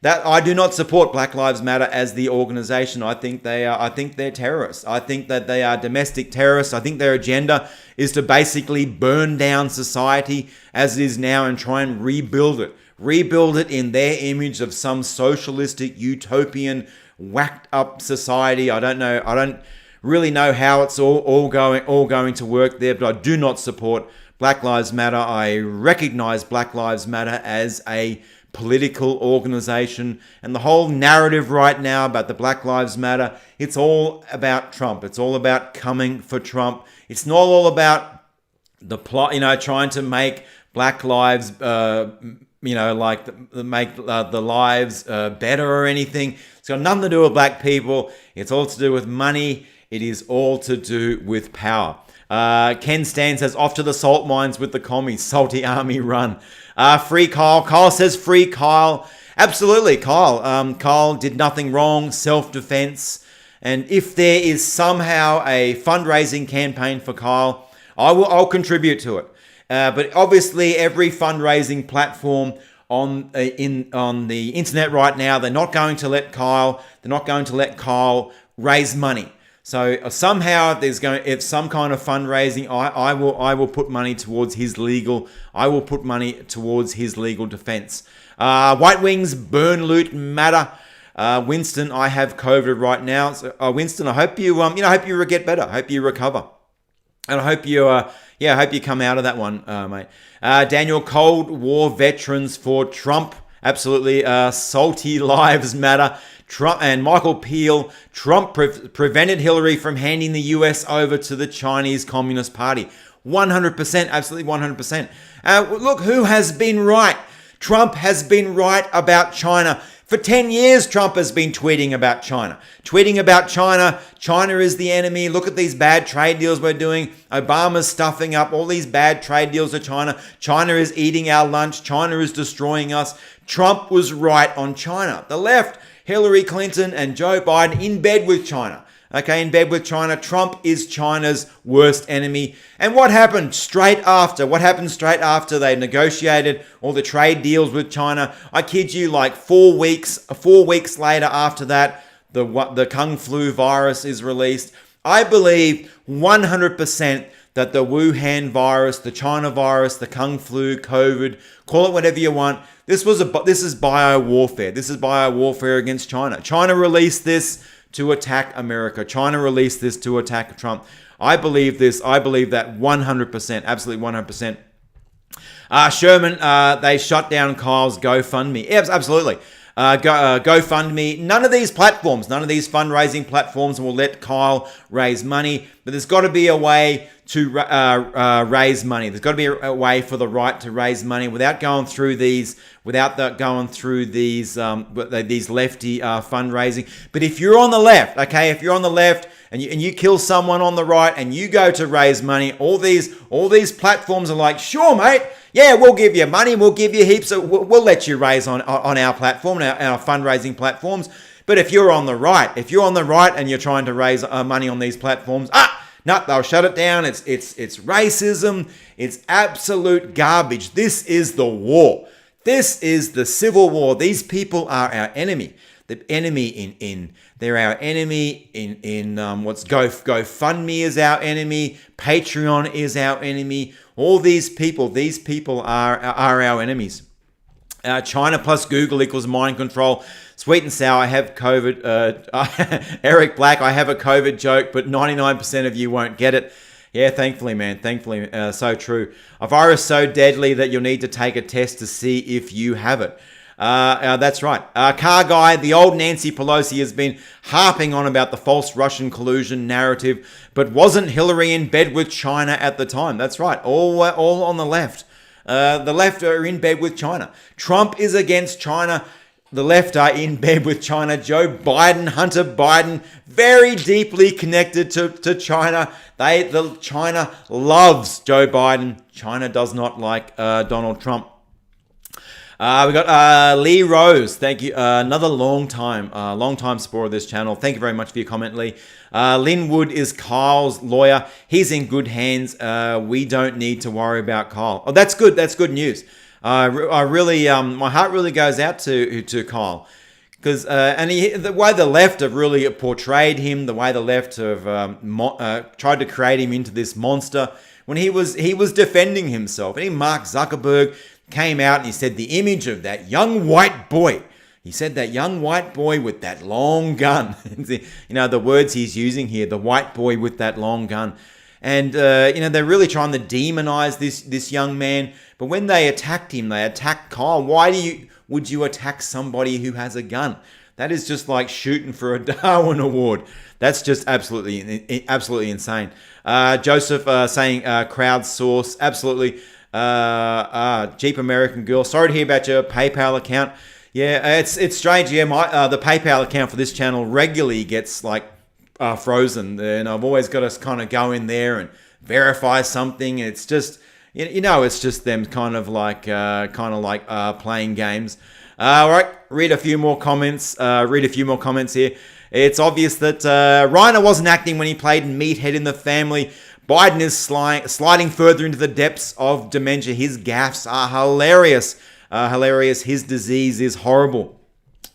that, I do not support Black Lives Matter as the organization. I think they're terrorists. I think that they are domestic terrorists. I think their agenda is to basically burn down society as it is now and try and rebuild it in their image of some socialistic utopian whacked up society. I don't really know how it's all going to work there, but I do not support Black Lives Matter. I recognize Black Lives Matter as a political organization, and the whole narrative right now about the Black Lives Matter, it's all about Trump. It's all about coming for Trump. It's not all about the plot, trying to make Black lives make the lives better or anything. It's got nothing to do with black people. It's all to do with money. It is all to do with power. Ken Stan says, off to the salt mines with the commies. Salty army run. Free Kyle. Kyle says free Kyle. Absolutely, Kyle. Kyle did nothing wrong. Self-defense. And if there is somehow a fundraising campaign for Kyle, I'll contribute to it. But obviously, every fundraising platform on the internet right now, they're not going to let Kyle raise money. So somehow if some kind of fundraising, I will put money towards his legal. I will put money towards his legal defense. White Wings burn loot matter. Winston, I have COVID right now. So, Winston, I hope you hope you get better. I hope you recover, and I hope you I hope you come out of that one, mate. Daniel, Cold War veterans for Trump. Absolutely. Salty lives matter. Trump and Michael Peel. Trump prevented Hillary from handing the US over to the Chinese Communist Party. 100%. Absolutely 100%. Look, who has been right? Trump has been right about China. For 10 years, Trump has been tweeting about China. China is the enemy. Look at these bad trade deals we're doing. Obama's stuffing up all these bad trade deals with China. China is eating our lunch. China is destroying us. Trump was right on China. The left, Hillary Clinton and Joe Biden, in bed with China. Okay, in bed with China. Trump is China's worst enemy. And what happened straight after? They negotiated all the trade deals with China? I kid you, like 4 weeks later after that, the Kung Flu virus is released. I believe 100% that the Wuhan virus, the China virus, the Kung Flu, COVID, call it whatever you want. This is bio-warfare. This is bio-warfare against China. China released this to attack America. China released this to attack Trump. I believe this. I believe that 100%, absolutely 100%. Sherman, they shut down Kyle's GoFundMe. Yes, absolutely. GoFundMe. None of these fundraising platforms will let Kyle raise money, but there's got to be a way to raise money. There's got to be a way for the right to raise money without going through these lefty fundraising. But if you're on the left, okay, if you're on the left and you kill someone on the right and you go to raise money, all these platforms are like, sure, mate. Yeah, we'll give you money. We'll give you heaps. We'll let you raise on our platform, our fundraising platforms. But if you're on the right, and you're trying to raise money on these platforms, no, they'll shut it down. It's racism. It's absolute garbage. This is the war. This is the civil war. These people are our enemy. The enemy they're our enemy in what's GoFundMe is our enemy. Patreon is our enemy. All these people are our enemies. China plus Google equals mind control. Sweet and sour, I have COVID. Eric Black, I have a COVID joke, but 99% of you won't get it. Yeah, thankfully, man. Thankfully, so true. A virus so deadly that you'll need to take a test to see if you have it. That's right. Car Guy, the old Nancy Pelosi has been harping on about the false Russian collusion narrative, but wasn't Hillary in bed with China at the time? That's right. All on the left. The left are in bed with China. Trump is against China. The left are in bed with China. Joe Biden, Hunter Biden, very deeply connected to China. China loves Joe Biden. China does not like Donald Trump. We got Lee Rose. Thank you. Another long time supporter of this channel. Thank you very much for your comment, Lee. Lynn Wood is Kyle's lawyer. He's in good hands. We don't need to worry about Kyle. Oh, that's good. That's good news. I really, my heart really goes out to Kyle, because the way the left have really portrayed him, the way the left have tried to create him into this monster when he was defending himself. And Mark Zuckerberg came out and he said the image of that young white boy. He said that young white boy with that long gun. The words he's using here, the white boy with that long gun. And, they're really trying to demonize this young man. But when they attacked him, they attacked Kyle. Why would you attack somebody who has a gun? That is just like shooting for a Darwin Award. That's just absolutely insane. Joseph saying crowdsource. Absolutely. Jeep American Girl. Sorry to hear about your PayPal account. Yeah, it's strange. Yeah, the PayPal account for this channel regularly gets frozen, and I've always got to kind of go in there and verify something. It's just, it's just them kind of like playing games. All right, read a few more comments here. It's obvious that Reiner wasn't acting when he played Meathead in The Family. Biden is sliding further into the depths of dementia. His gaffes are hilarious. His disease is horrible.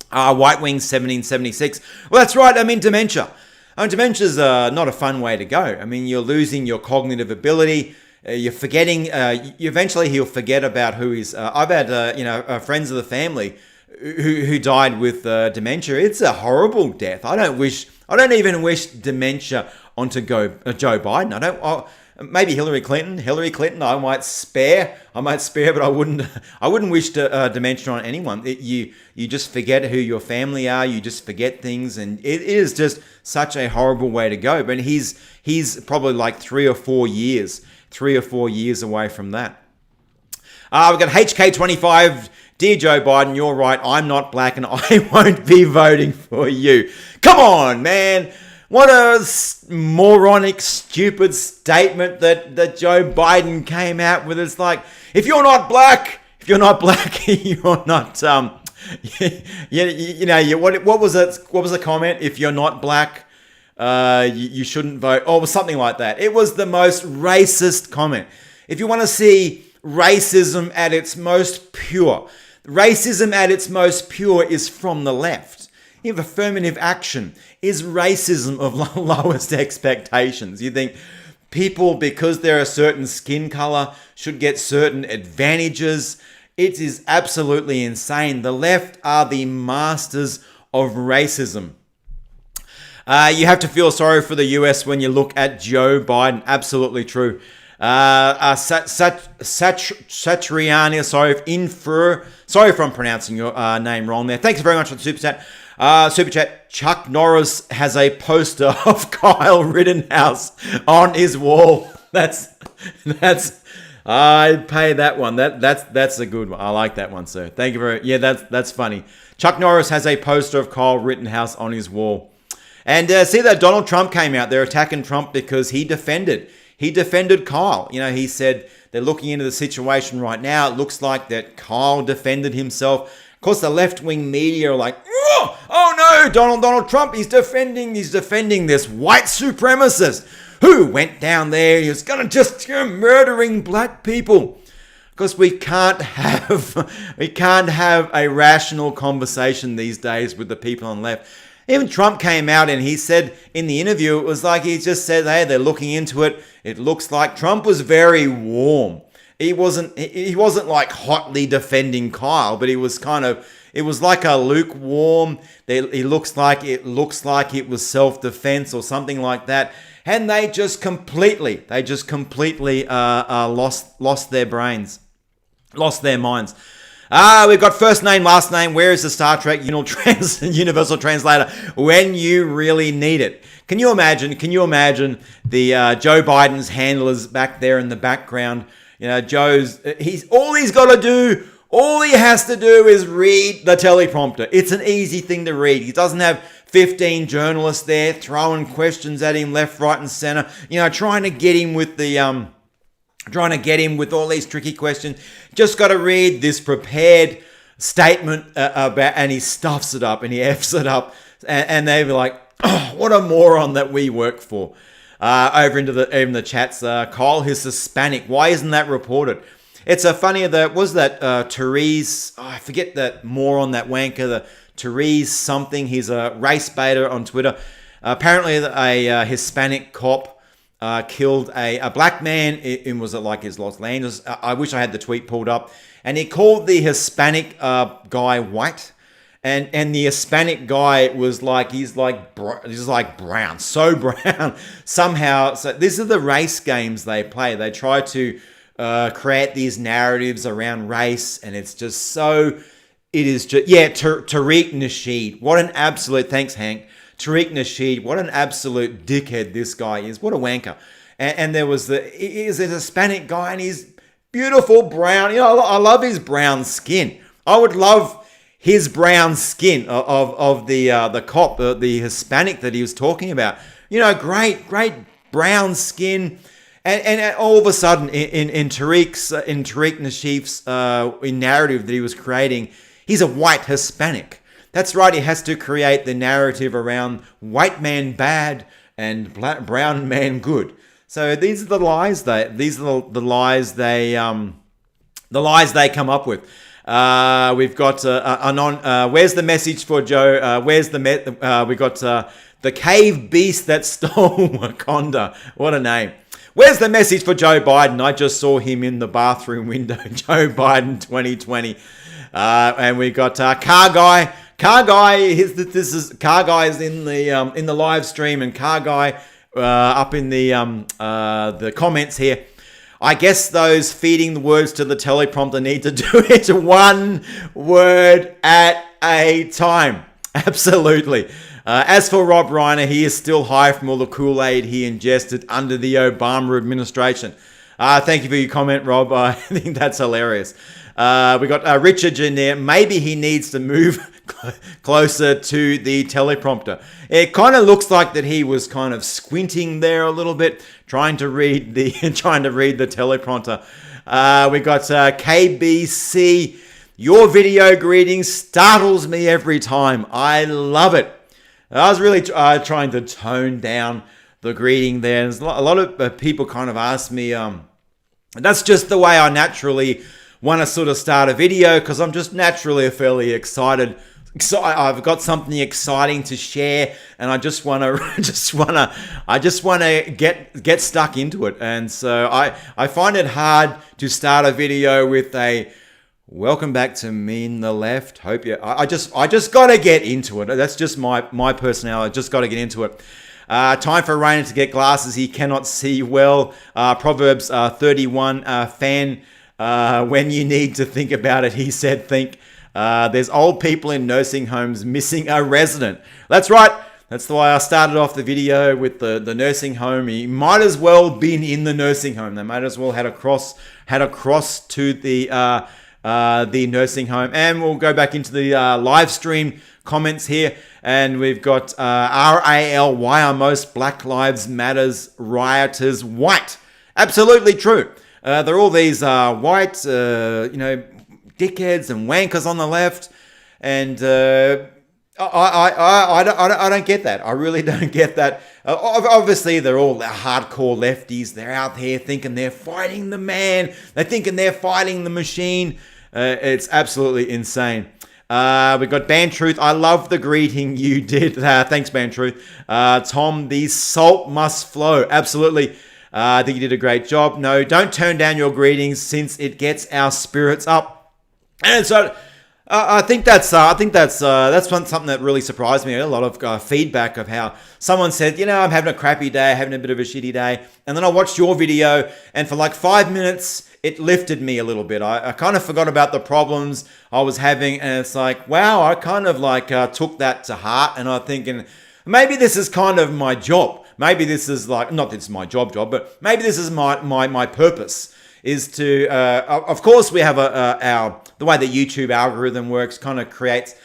White Wing 1776. Well, that's right. I mean, dementia. Dementia's not a fun way to go. I mean, you're losing your cognitive ability. You're forgetting. Eventually, he'll forget about who he's. I've had friends of the family who died with dementia. It's a horrible death. I don't even wish dementia onto Joe Biden. Maybe Hillary Clinton. I might spare, but I wouldn't wish dementia on anyone. You just forget who your family are. You just forget things, and it is just such a horrible way to go. But he's probably like 3 or 4 years away from that. We've got HK25. Dear Joe Biden, you're right. I'm not black, and I won't be voting for you. Come on, man. What a moronic, stupid statement that Joe Biden came out with. It's like, if you're not black, you're not. What was it? What was the comment? If you're not black, you shouldn't vote. Oh, it was something like that. It was the most racist comment. If you want to see racism at its most pure is from the left. If affirmative action is racism of lowest expectations, you think people, because they're a certain skin color, should get certain advantages. It is absolutely insane. The left are the masters of racism. You have to feel sorry for the US when you look at Joe Biden. Absolutely true. Satriani, sorry if I'm pronouncing your name wrong there. Thanks very much for the super chat. Super chat. Chuck Norris has a poster of Kyle Rittenhouse on his wall. That's. I'd pay that one. That's a good one. I like that one, sir. Thank you very. Yeah, that's funny. Chuck Norris has a poster of Kyle Rittenhouse on his wall. And see that Donald Trump came out. They're attacking Trump because he defended Kyle. You know, he said they're looking into the situation right now. It looks like that Kyle defended himself. Of course, the left-wing media are like, oh no, Donald Trump, he's defending this white supremacist who went down there. He was going to just murdering black people. Because we can't have a rational conversation these days with the people on the left. Even Trump came out and he said in the interview, it was like he just said, hey, they're looking into it. It looks like Trump was very warm. He wasn't like hotly defending Kyle, but it was like a lukewarm. It looks like it was self-defense or something like that. And they just completely lost their brains, lost their minds. We've got first name, last name. Where is the Star Trek Universal Translator when you really need it? Can you imagine the Joe Biden's handlers back there in the background? You know, all he has to do is read the teleprompter. It's an easy thing to read. He doesn't have 15 journalists there throwing questions at him left, right, and center. You know, trying to get him with all these tricky questions. Just got to read this prepared statement about, and he stuffs it up and he F's it up. And they were like, oh, what a moron that we work for. Over into the chats, Kyle is Hispanic. Why isn't that reported? It's funny that Therese, I forget that moron, that wanker, the Therese something. He's a race baiter on Twitter. Apparently a Hispanic cop killed a black man in was it like his Los Angeles? I wish I had the tweet pulled up. And he called the Hispanic guy white. And the Hispanic guy was like, he's like brown, so brown somehow. So these are the race games they play. They try to create these narratives around race, and it's just so. It is just Tariq Nasheed. What an absolute thanks, Hank. Tariq Nasheed. What an absolute dickhead this guy is. What a wanker. And there was he's a Hispanic guy, and he's beautiful brown. You know, I love his brown skin. I would love his brown skin of the cop, the Hispanic that he was talking about. You know, great brown skin. And all of a sudden, in Tariq Nasheed's narrative that he was creating, he's a white Hispanic. That's right. He has to create the narrative around white man bad and brown man good. So these are the lies the lies they come up with. We've got where's the message for Joe? We got the cave beast that stole Wakanda. What a name. Where's the message for Joe Biden? I just saw him in the bathroom window. Joe Biden 2020. And we got Car Guy. Car Guy is in the live stream, and Car Guy up in the comments here. I guess those feeding the words to the teleprompter need to do it one word at a time. Absolutely. As for Rob Reiner, he is still high from all the Kool-Aid he ingested under the Obama administration. Thank you for your comment, Rob. I think that's hilarious. We got Richard in there. Maybe he needs to move closer to the teleprompter. It kind of looks like that he was kind of squinting there a little bit, trying to read the teleprompter. We got KBC. Your video greeting startles me every time. I love it. I was really trying to tone down the greeting there. There's a lot of people kind of ask me. That's just the way I naturally want to sort of start a video, because I'm just naturally fairly excited I've got something exciting to share, and I just want to get stuck into it. And so I find it hard to start a video with a welcome back to Mean the Left. Hope you. I just got to get into it. That's just my personality. I just got to get into it. Time for Rainer to get glasses. He cannot see well. Proverbs 31. Fan. When you need to think about it, he said, think. There's old people in nursing homes missing a resident. That's right. That's the way I started off the video with the nursing home. He might as well been in the nursing home. They might as well had a cross to the nursing home. And we'll go back into the live stream comments here. And we've got RAL, why are most Black Lives Matters rioters white? Absolutely true. They're all these white, dickheads and wankers on the left, and I don't get that. I really don't get that. Obviously, they're all hardcore lefties. They're out here thinking they're fighting the man. They're thinking they're fighting the machine. It's absolutely insane. We've got Ban Truth. I love the greeting you did. Thanks, Ban Truth. Tom, the salt must flow. Absolutely. I think you did a great job. No, don't turn down your greetings since it gets our spirits up. And so I think that's something that really surprised me. A lot of feedback of how someone said, I'm having a crappy day, having a bit of a shitty day. And then I watched your video, and for like 5 minutes, it lifted me a little bit. I kind of forgot about the problems I was having, and it's like, wow, I kind of took that to heart, and I'm thinking, maybe this is kind of my job. Maybe this is not that it's my job, but maybe this is my purpose. Is to, of course, we have the way the YouTube algorithm works, kind of creates,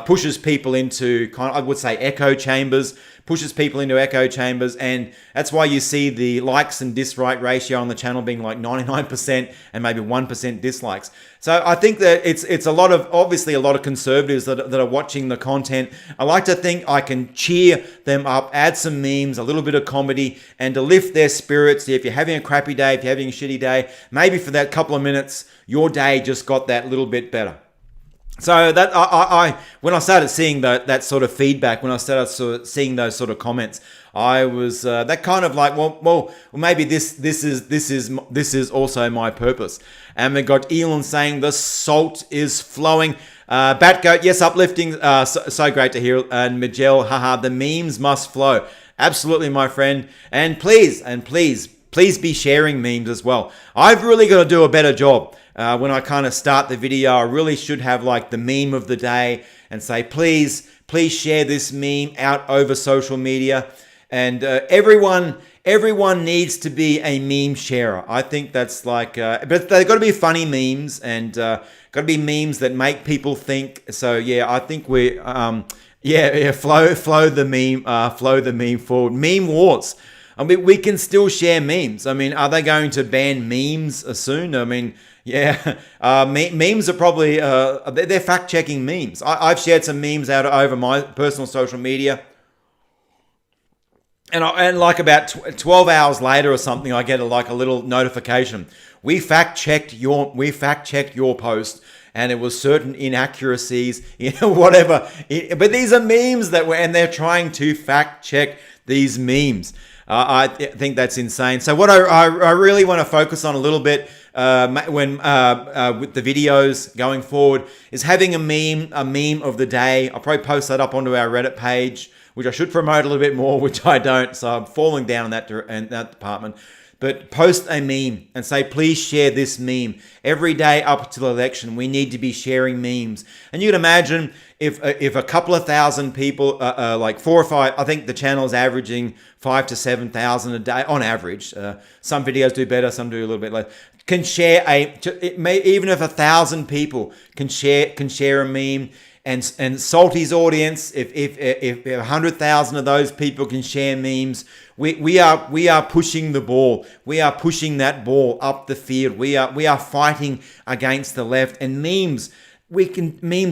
pushes people into I would say echo chambers, and that's why you see the likes and dislike ratio on the channel being like 99% and maybe 1% dislikes. So I think that it's obviously a lot of conservatives that are watching the content. I like to think I can cheer them up, add some memes, a little bit of comedy, and to lift their spirits. If you're having a crappy day, if you're having a shitty day, maybe for that couple of minutes, your day just got that little bit better. So that I when I started seeing that sort of feedback, when I started sort of seeing those sort of comments, I was that kind of like, well, maybe this is also my purpose. And we got Elon saying the salt is flowing. Batgoat, yes, uplifting. So great to hear. And Miguel, haha, the memes must flow. Absolutely, my friend. And please be sharing memes as well. I've really got to do a better job. When I kind of start the video, I really should have like the meme of the day and say, please share this meme out over social media. And everyone needs to be a meme sharer. I think that's but they've got to be funny memes, and got to be memes that make people think. So yeah, I think we flow the meme forward. Meme wars. I mean, we can still share memes. I mean, are they going to ban memes soon? I mean, yeah, memes are probably, they're fact-checking memes. I've shared some memes out over my personal social media. And like about 12 hours later or something, I get a little notification. We fact-checked your post, and it was certain inaccuracies, whatever. But these are memes and they're trying to fact-check these memes. I think that's insane. So what I really want to focus on a little bit with the videos going forward is having a meme of the day. I'll probably post that up onto our Reddit page, which I should promote a little bit more, which I don't. So I'm falling down in that department. But post a meme and say, please share this meme. Every day up to the election, we need to be sharing memes. And you can imagine if a couple of thousand people, like 4 or 5, I think the channel is averaging 5,000 to 7,000 a day on average. Some videos do better, some do a little bit less. Can share even if 1,000 people can share a meme. And Salty's audience, if 100,000 of those people can share memes, we are pushing the ball. We are pushing that ball up the field. We are fighting against the left. And memes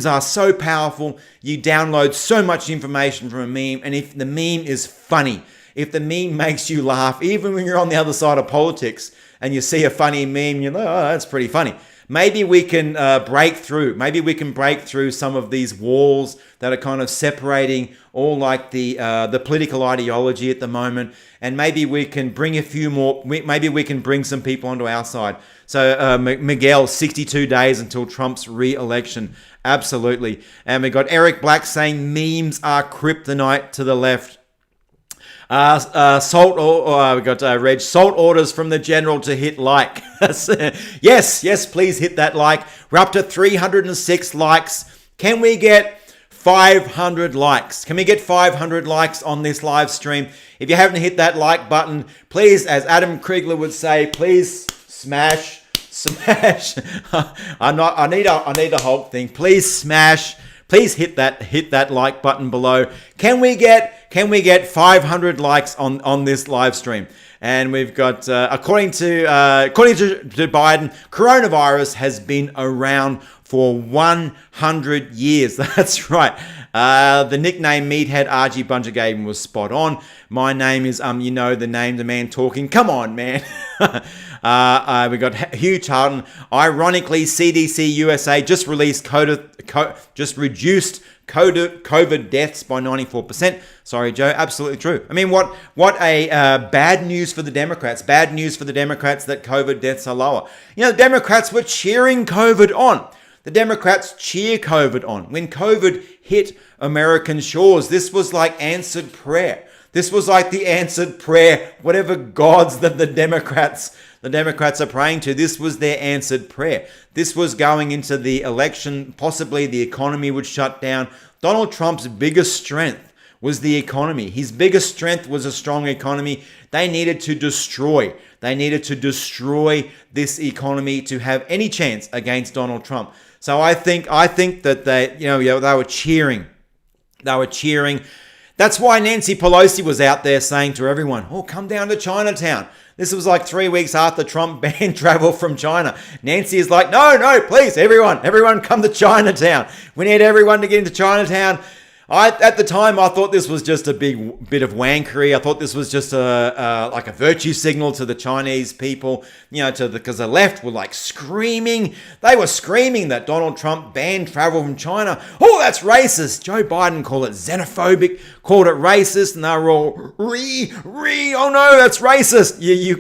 are so powerful. You download so much information from a meme, and if the meme is funny, if the meme makes you laugh, even when you're on the other side of politics and you see a funny meme, you're like, oh, that's pretty funny. maybe we can break through. Maybe we can break through some of these walls that are kind of separating all like the political ideology at the moment, and maybe we can bring a few more. Maybe we can bring some people onto our side. So Miguel, 62 days until Trump's re-election. Absolutely. And we got Eric Black saying memes are kryptonite to the left. We got Reg, salt orders from the general to hit like. yes, please hit that like. We're up to 306 likes. Can we get 500 likes? Can we get 500 likes on this live stream? If you haven't hit that like button, please, as Adam Kriegler would say, please smash. I need a Hulk thing. Please smash. Please hit that like button below. Can we get 500 likes on this live stream? And we've got according to Biden, coronavirus has been around for 100 years. That's right. The nickname Meathead RG Buncher gave him was spot on. My name is the name, the man talking. Come on, man. We got Hugh Charlton. Ironically, CDC USA just reduced COVID deaths by 94%. Sorry, Joe. Absolutely true. I mean, what a bad news for the Democrats. Bad news for the Democrats that COVID deaths are lower. You know, the Democrats were cheering COVID on. The Democrats cheer COVID on. When COVID hit American shores, this was like answered prayer. This was like the answered prayer, whatever gods that the Democrats are praying to. This was their answered prayer. This was going into the election. Possibly the economy would shut down. Donald Trump's biggest strength was the economy. His biggest strength was a strong economy. They needed to destroy this economy to have any chance against Donald Trump. So I think that they were cheering. They were cheering. That's why Nancy Pelosi was out there saying to everyone, "Oh, come down to Chinatown." This was like 3 weeks after Trump banned travel from China. Nancy is like, no, please, everyone come to Chinatown. We need everyone to get into Chinatown. At the time, I thought this was just a big bit of wankery. I thought this was just like a virtue signal to the Chinese people, because the left were like screaming. They were screaming that Donald Trump banned travel from China. Oh, that's racist. Joe Biden called it xenophobic, called it racist, and they were all oh no, that's racist. You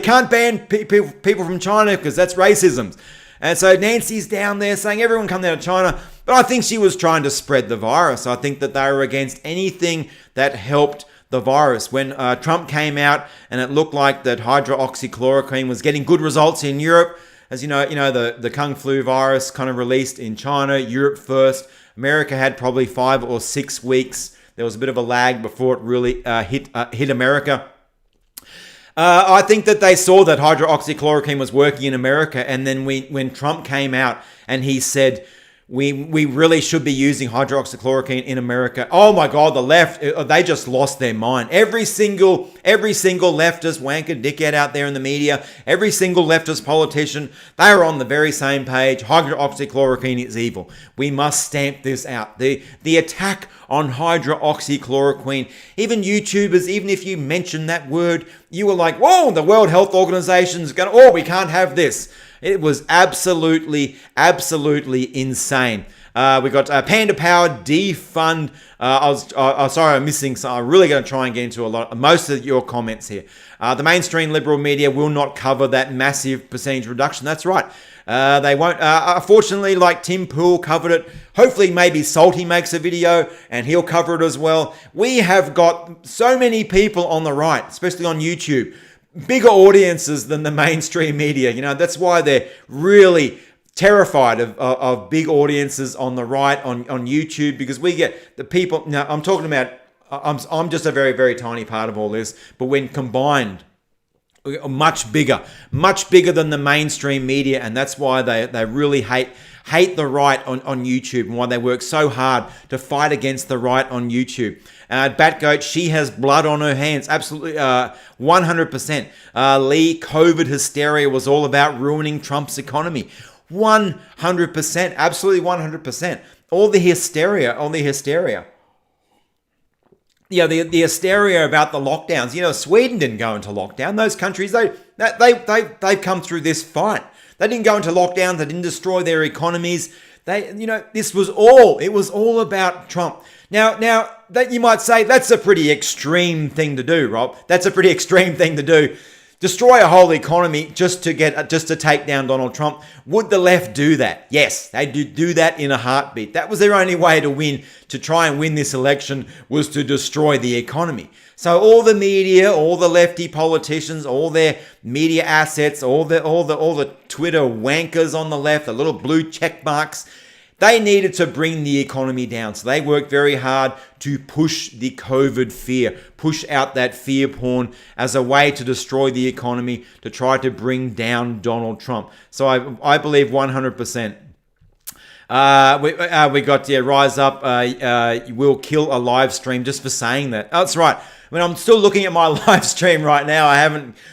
can't ban people from China because that's racism. And so Nancy's down there saying, everyone come down to China. But I think she was trying to spread the virus. I think that they were against anything that helped the virus. When Trump came out and it looked like that hydroxychloroquine was getting good results in Europe, as you know, the Kung flu virus kind of released in China, Europe first. America had probably 5 or 6 weeks. There was a bit of a lag before it really hit America. I think that they saw that hydroxychloroquine was working in America, and then when Trump came out and he said, we really should be using hydroxychloroquine in America. Oh my God, the left, they just lost their mind. Every single leftist wanker dickhead out there in the media, every single leftist politician, they are on the very same page. Hydroxychloroquine is evil. We must stamp this out. The attack on hydroxychloroquine, even YouTubers, even if you mention that word, you were like, whoa, the World Health Organization's we can't have this. It was absolutely insane. We got Panda Power defund. Sorry, I'm missing some. I'm really going to try and get into most of your comments here. The mainstream liberal media will not cover that massive percentage reduction. That's right. They won't. Fortunately, like Tim Pool covered it. Hopefully, maybe Salty makes a video and he'll cover it as well. We have got so many people on the right, especially on YouTube, bigger audiences than the mainstream media. That's why they're really terrified of big audiences on the right on YouTube, because we get the people. Now, I'm talking about, I'm just a very, very tiny part of all this, but when combined, much bigger than the mainstream media, and that's why they really hate the right on YouTube, and why they work so hard to fight against the right on YouTube. Batgoat, she has blood on her hands. Absolutely, 100%. Lee, COVID hysteria was all about ruining Trump's economy. 100%, absolutely 100%. All the hysteria. the hysteria about the lockdowns. Sweden didn't go into lockdown. Those countries, they've come through this fine. They didn't go into lockdown. They didn't destroy their economies. It was all about Trump. Now that you might say that's a pretty extreme thing to do, Rob. That's a pretty extreme thing to do. Destroy a whole economy just to take down Donald Trump. Would the left do that? Yes, they do that in a heartbeat. That was their only way to try and win this election, was to destroy the economy. So all the media, all the lefty politicians, all their media assets, all the Twitter wankers on the left, the little blue check marks, they needed to bring the economy down. So they worked very hard to push the COVID fear, push out that fear porn as a way to destroy the economy, to try to bring down Donald Trump. So I believe 100%. We got Rise Up will kill a live stream just for saying that. Oh, that's right. I mean, I'm still looking at my live stream right now.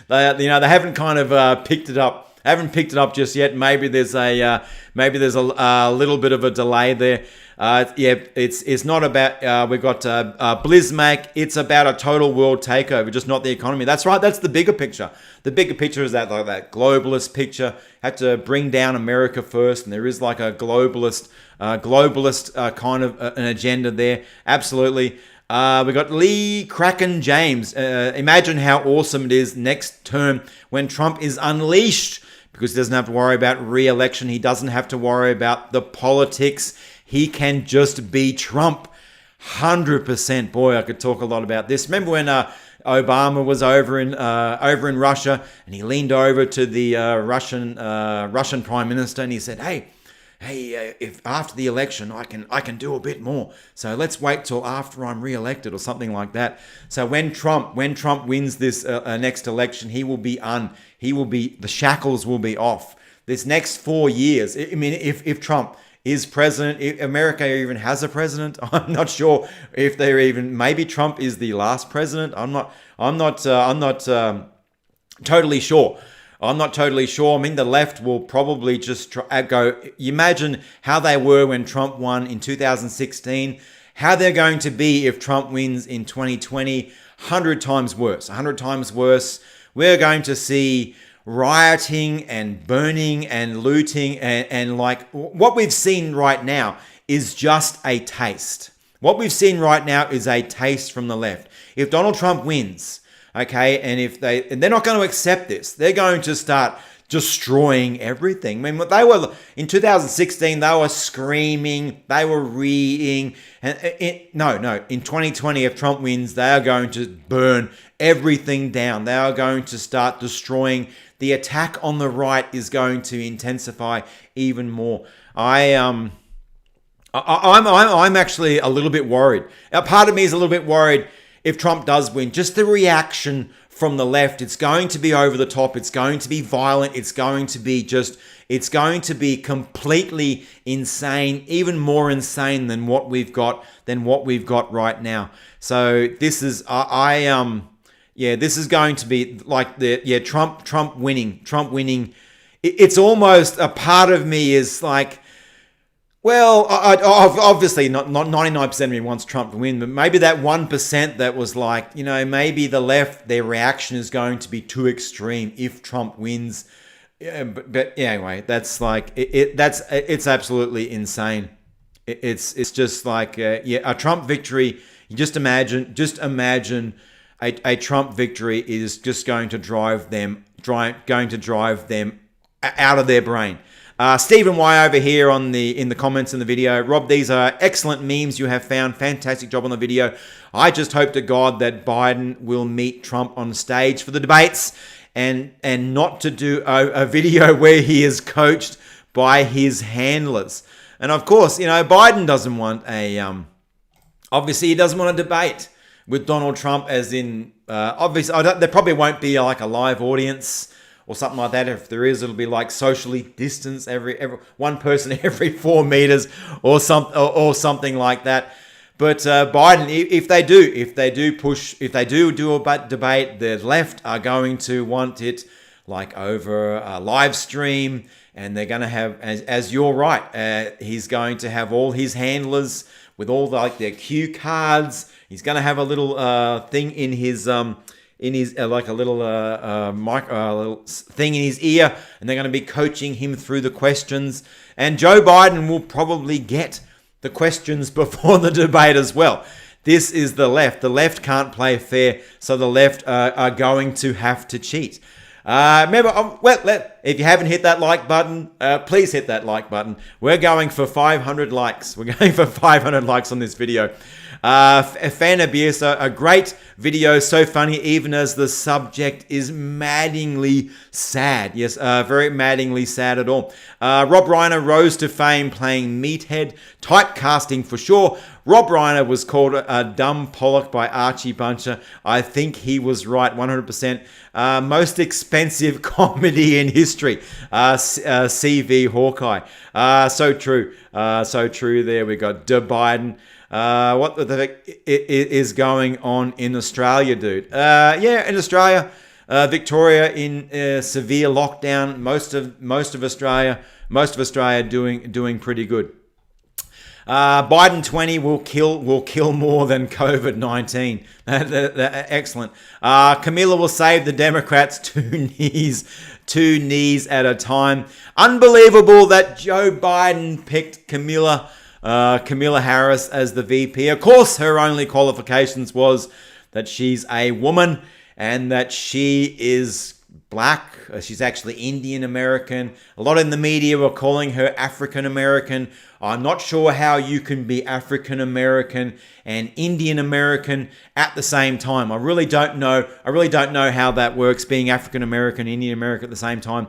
They haven't kind of picked it up. I haven't picked it up just yet. Maybe there's a little bit of a delay there. It's not about. We've got Blizzmack. It's about a total world takeover, just not the economy. That's right. That's the bigger picture. The bigger picture is that globalist picture. Had to bring down America first, and there is like a globalist kind of an agenda there. Absolutely. We got Lee Kraken James. Imagine how awesome it is next term when Trump is unleashed, because he doesn't have to worry about re-election. He doesn't have to worry about the politics. He can just be Trump. 100%. Boy, I could talk a lot about this. Remember when Obama was over in Russia, and he leaned over to the Russian Prime Minister and he said, "Hey, if after the election I can do a bit more. So let's wait till after I'm re-elected," or something like that. So when Trump wins this next election, the shackles will be off. This next 4 years, I mean, if Trump is president, if America even has a president, I'm not sure if maybe Trump is the last president. I'm not totally sure. I'm not totally sure. I mean, the left will probably just go. You imagine how they were when Trump won in 2016, how they're going to be if Trump wins in 2020. 100 times worse. 100 times worse. We're going to see rioting and burning and looting and like what we've seen right now is just a taste. What we've seen right now is a taste from the left. If Donald Trump wins, okay, and they're not going to accept this. They're going to start destroying everything. I mean, they were in 2016. They were screaming. They were reeing. And in 2020, if Trump wins, they are going to burn everything down. They are going to start destroying. The attack on the right is going to intensify even more. I'm actually a little bit worried. A part of me is a little bit worried. If Trump does win, just the reaction from the left, it's going to be over the top. It's going to be violent. It's going to be completely insane, even more insane than what we've got right now. So this is, this is going to be like Trump winning. It's almost, a part of me is like, well, obviously not 99% of me wants Trump to win, but maybe that 1% that was like, maybe the left, their reaction is going to be too extreme if Trump wins. Yeah, but anyway, that's like it's absolutely insane. It's just like a Trump victory. You just imagine a Trump victory is just going to drive them out of their brain. Stephen Y over here in the comments in the video. Rob, these are excellent memes you have found. Fantastic job on the video. I just hope to God that Biden will meet Trump on stage for the debates and not to do a video where he is coached by his handlers. And of course, Biden doesn't want obviously he doesn't want a debate with Donald Trump, as in, obviously, there probably won't be like a live audience or something like that. If there is, it'll be like socially distanced, every one person every 4 meters or something like that. But Biden, if they do do a debate, the left are going to want it over a live stream, and they're going to have, as you're right, he's going to have all his handlers with all their cue cards. He's going to have a little thing in his like a little little thing in his ear, and they're going to be coaching him through the questions. And Joe Biden will probably get the questions before the debate as well. This is the left. The left can't play fair, so the left are going to have to cheat. Remember, if you haven't hit that like button, please hit that like button. We're going for 500 likes. We're going for 500 likes on this video. Fan abuse, a great video, so funny, even as the subject is maddeningly sad. Yes, very maddeningly sad at all. Rob Reiner rose to fame playing Meathead, typecasting for sure. Rob Reiner was called a dumb Pollock by Archie Buncher. I think he was right, 100%. Most expensive comedy in history. CV Hawkeye. So true. So true there. We got Joe Biden. What the heck is going on in Australia, dude? Yeah, in Australia, Victoria in severe lockdown. Most of Australia doing pretty good. Biden 20 will kill more than COVID-19. Excellent. Camilla will save the Democrats two knees at a time. Unbelievable that Joe Biden picked Kamala Harris as the VP. Of course, her only qualifications was that she's a woman and that she is black. She's actually Indian American. A lot in the media were calling her African American. I'm not sure how you can be African American and Indian American at the same time. I really don't know how that works, being African American, Indian American at the same time.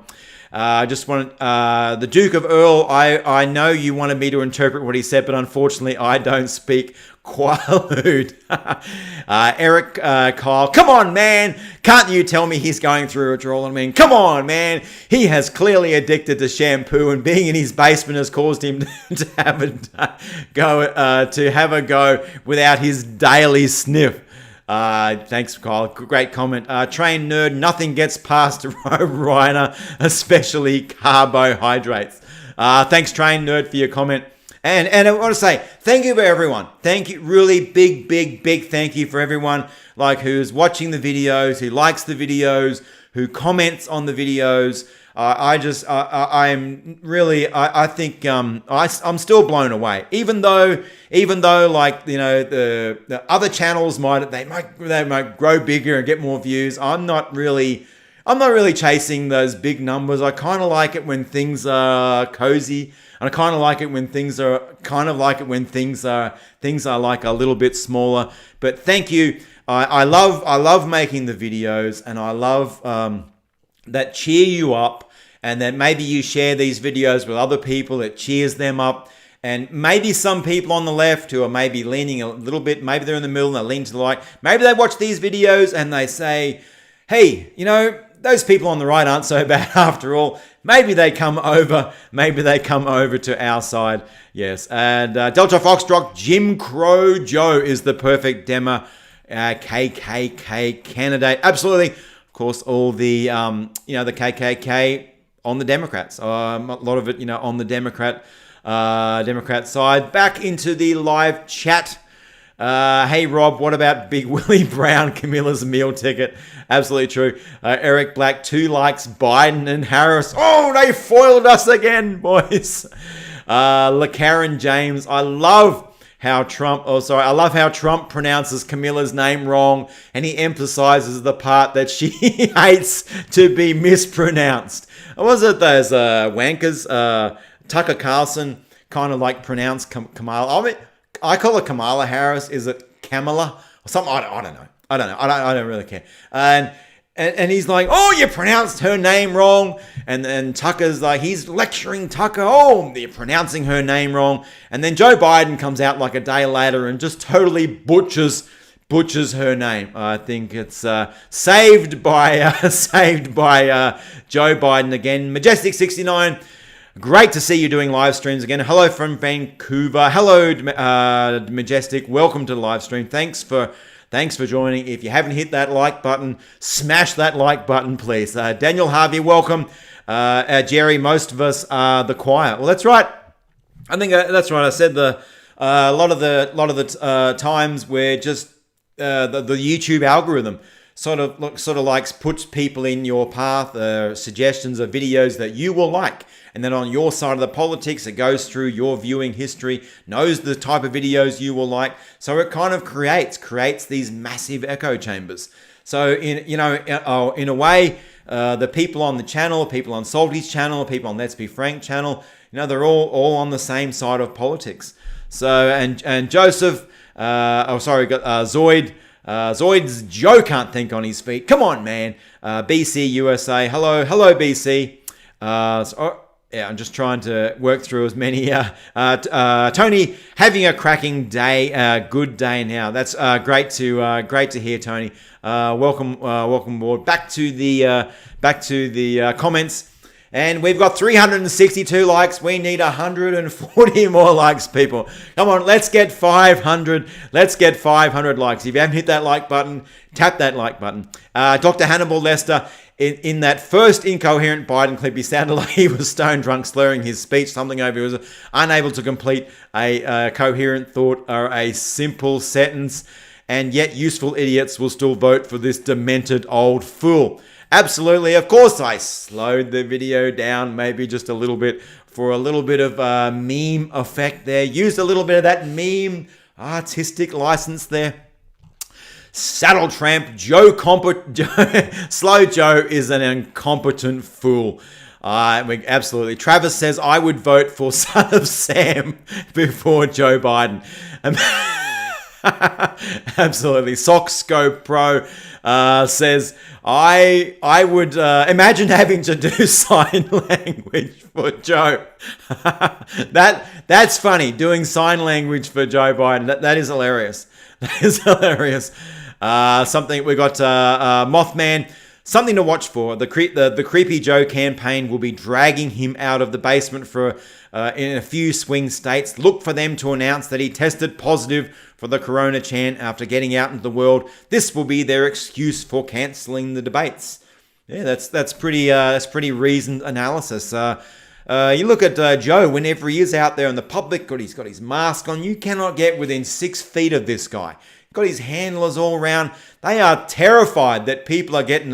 I just wanted the Duke of Earl. I know you wanted me to interpret what he said, but unfortunately, I don't speak Quaalude. Eric Kyle, come on, man! Can't you tell me he's going through a withdrawal? I mean, come on, man! He has clearly addicted to shampoo, and being in his basement has caused him to have a go without his daily sniff. Thanks, Kyle. Great comment. Trained nerd, nothing gets past Reiner, especially carbohydrates. Thanks, Trained nerd, for your comment. And I want to say thank you for everyone. Thank you, really big thank you for everyone who's watching the videos, who likes the videos, who comments on the videos. I'm still blown away. Even though the other channels might grow bigger and get more views. I'm not really chasing those big numbers. I kind of like it when things are cozy, and I kind of like it when things are like a little bit smaller. But thank you. I love making the videos, and I love that cheer you up. And then maybe you share these videos with other people that cheers them up. And maybe some people on the left who are maybe leaning a little bit, maybe they're in the middle and they lean to the right. Maybe they watch these videos and they say, hey, those people on the right aren't so bad after all. Maybe they come over to our side. Yes. And Delta Foxtrot, Jim Crow Joe is the perfect Demo KKK candidate. Absolutely. Of course, all the, the KKK on the Democrats. A lot of it, on the Democrat side. Back into the live chat. Hey, Rob, what about Big Willie Brown, Camilla's meal ticket? Absolutely true. Eric Black, 2 likes, Biden and Harris. Oh, they foiled us again, boys. LaCaren James, I love how Trump pronounces Camilla's name wrong, and he emphasizes the part that she hates to be mispronounced. Was it those wankers? Tucker Carlson kind of pronounced Kamala. I mean, I call her Kamala Harris. Is it Kamala or something? I don't know. I don't really care. And he's like, oh, you pronounced her name wrong. And then Tucker's he's lecturing Tucker. Oh, you're pronouncing her name wrong. And then Joe Biden comes out a day later and just totally butchers her name. I think it's saved by Joe Biden again. Majestic 69. Great to see you doing live streams again. Hello from Vancouver. Hello, Majestic. Welcome to the live stream. Thanks for Thanks for joining. If you haven't hit that like button, smash that like button, please. Daniel Harvey, welcome. Jerry, most of us are the choir. Well, that's right. I think that's right. I said a lot of the times where just the YouTube algorithm sort of like puts people in your path, suggestions of videos that you will like. And then on your side of the politics, it goes through your viewing history, knows the type of videos you will like. So it kind of creates these massive echo chambers. So in a way, the people on the channel, people on Salty's channel, people on Let's Be Frank channel, they're all on the same side of politics. So and Joseph, Zoid. Zoid's Joe can't think on his feet. Come on, man. BC USA. Hello BC. I'm just trying to work through as many. Tony, having a cracking day. Good day now. That's great to hear, Tony. Welcome aboard. Back to the comments. And we've got 362 likes. We need 140 more likes, people. Come on, let's get 500. Let's get 500 likes. If you haven't hit that like button, tap that like button. Dr. Hannibal Lester, in that first incoherent Biden clip, he sounded like he was stone drunk, slurring his speech, something over. He was unable to complete a coherent thought or a simple sentence. And yet useful idiots will still vote for this demented old fool. Absolutely. Of course, I slowed the video down maybe just a little bit for a little bit of meme effect there. Used a little bit of that meme artistic license there. Saddle Tramp, Slow Joe is an incompetent fool. Absolutely. Travis says, I would vote for Son of Sam before Joe Biden. Absolutely. Sockscope Pro says, I would imagine having to do sign language for Joe. That's funny. Doing sign language for Joe Biden. That is hilarious. That is hilarious. Something we got Mothman. Something to watch for. The Creepy Joe campaign will be dragging him out of the basement for in a few swing states. Look for them to announce that he tested positive for the Corona chant after getting out into the world. This will be their excuse for cancelling the debates. Yeah, that's pretty reasoned analysis. You look at Joe whenever he is out there in the public. He's got his mask on. You cannot get within 6 feet of this guy. Got his handlers all around. They are terrified that people are getting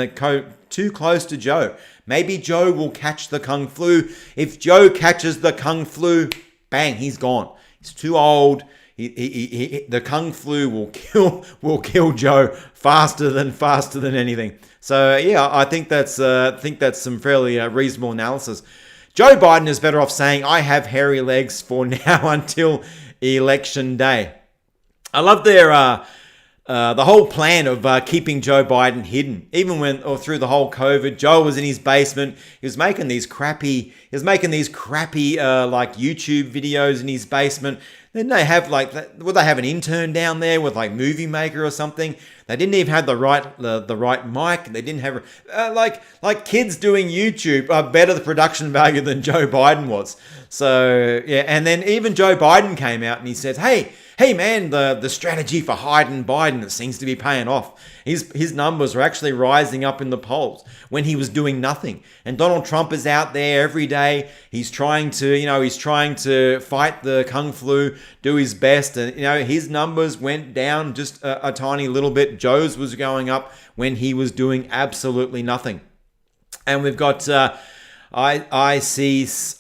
too close to Joe. Maybe Joe will catch the Kung Flu. If Joe catches the Kung Flu, bang, he's gone. He's too old. The Kung Flu will kill Joe faster than anything. So yeah, I think that's some fairly reasonable analysis. Joe Biden is better off saying, "I have hairy legs for now until election day." I love the whole plan of keeping Joe Biden hidden. Even through the whole COVID, Joe was in his basement. He was making these crappy like YouTube videos in his basement. Then they have would they have an intern down there with like Movie Maker or something? They didn't even have the right mic. They didn't have like kids doing YouTube are better the production value than Joe Biden was. So yeah, and then even Joe Biden came out and he said, Hey man, the strategy for hiding Biden, it seems to be paying off. His numbers are actually rising up in the polls when he was doing nothing. And Donald Trump is out there every day. He's trying to fight the Kung Flu, do his best. And his numbers went down just a tiny little bit. Joe's was going up when he was doing absolutely nothing. And we've got I see some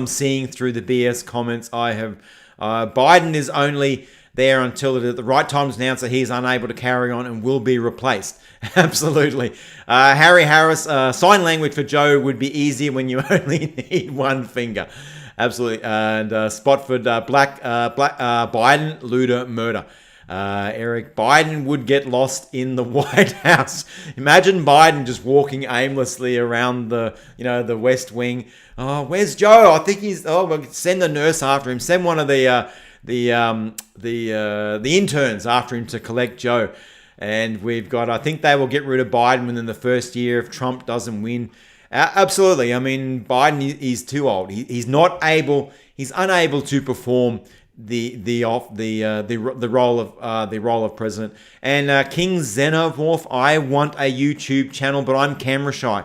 seeing through the BS comments. I have Biden is only there until the right time is announced that he is unable to carry on and will be replaced. Absolutely. Harry Harris, sign language for Joe would be easier when you only need one finger. Absolutely. And Spotford, Black Biden, looter, murder. Eric, Biden would get lost in the White House. Imagine Biden just walking aimlessly around the West Wing. Oh, where's Joe? I think he's. Oh, we'll send the nurse after him. Send one of the interns after him to collect Joe. And we've got. I think they will get rid of Biden within the first year if Trump doesn't win. Absolutely. I mean, Biden is too old. He's not able. He's unable to perform the role of president. And King Xenomorph, I want a YouTube channel, but I'm camera shy.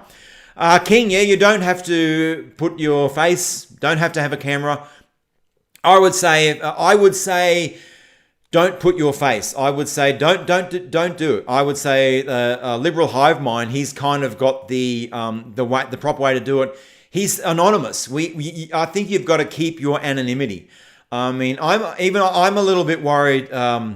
King, yeah, you don't have to put your face, don't have to have a camera. I would say, don't put your face. I would say don't do it. I would say Liberal Hive Mind. He's kind of got the proper way to do it. He's anonymous. I think you've got to keep your anonymity. I mean, I'm a little bit worried. I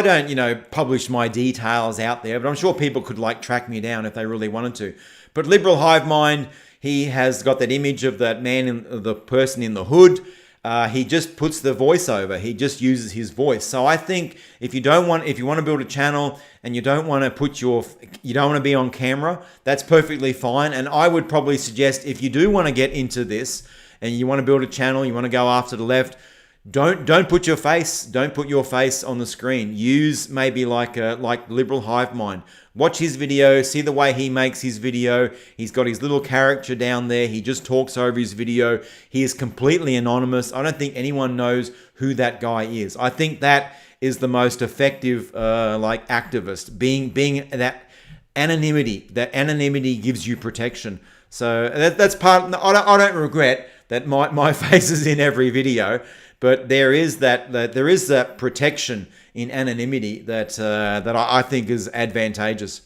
don't publish my details out there, but I'm sure people could track me down if they really wanted to. But Liberal Hive Mind, he has got that image of that man, the person in the hood. He just puts the voice over. He just uses his voice. So I think if you want to build a channel and you don't want to be on camera, that's perfectly fine. And I would probably suggest, if you do want to get into this and you want to build a channel, you want to go after the left, don't put your face. Don't put your face on the screen. Use maybe like Liberal Hive Mind. Watch his video. See the way he makes his video. He's got his little character down there. He just talks over his video. He is completely anonymous. I don't think anyone knows who that guy is. I think that is the most effective activist. Being that anonymity. That anonymity gives you protection. So that's part. I don't regret that my face is in every video. But there is that protection in anonymity that I think is advantageous.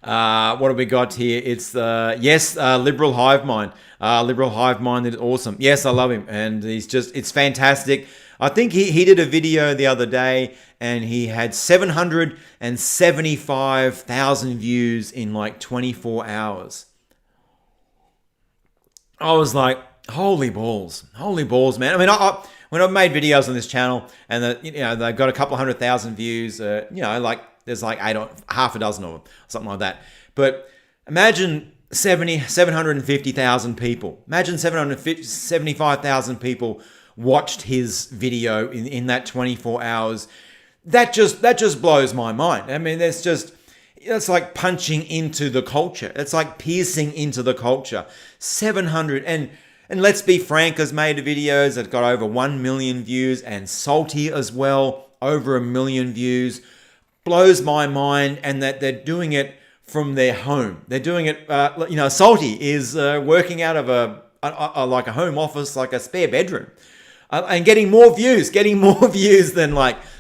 What have we got here? It's Liberal Hive Mind. Liberal Hive Mind is awesome. Yes, I love him, and it's fantastic. I think he did a video the other day, and he had 775,000 views in 24 hours. I was like, holy balls, man. I mean, when I've made videos on this channel and they've got a couple 100,000 views, there's eight or half a dozen of them, something like that. But imagine 750,000 people. Imagine 775,000 people watched his video in that 24 hours. That just blows my mind. I mean, it's like punching into the culture. It's like piercing into the culture. 700 and let's be frank, has made videos that got over 1 million views, and Salty as well, over 1 million views. Blows my mind, and that they're doing it from their home. They're doing it, Salty is working out of a home office, like a spare bedroom, and getting more views than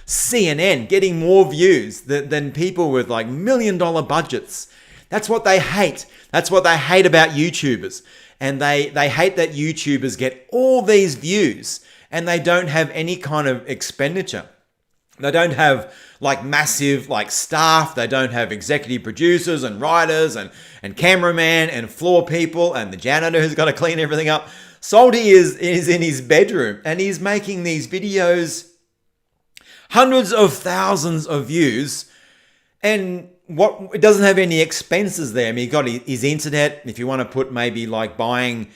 CNN, getting more views than people with $1 million budgets. That's what they hate. That's what they hate about YouTubers. And they hate that YouTubers get all these views and they don't have any kind of expenditure. They don't have massive staff. They don't have executive producers and writers and cameraman and floor people and the janitor who's got to clean everything up. Salty is in his bedroom and he's making these videos, hundreds of thousands of views, and it doesn't have any expenses there. I mean, he got his internet. If you want to put maybe buying,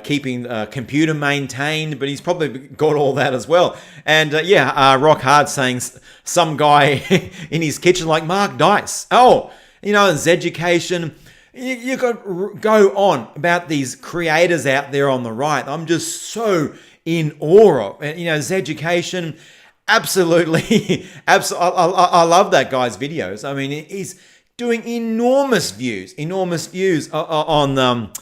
keeping a computer maintained, but he's probably got all that as well. And Rock Hard saying some guy in his kitchen like Mark Dice. Oh, Zeducation. You got go on about these creators out there on the right. I'm just so in awe of. And Zeducation. Absolutely. I love that guy's videos. I mean, he's doing enormous views on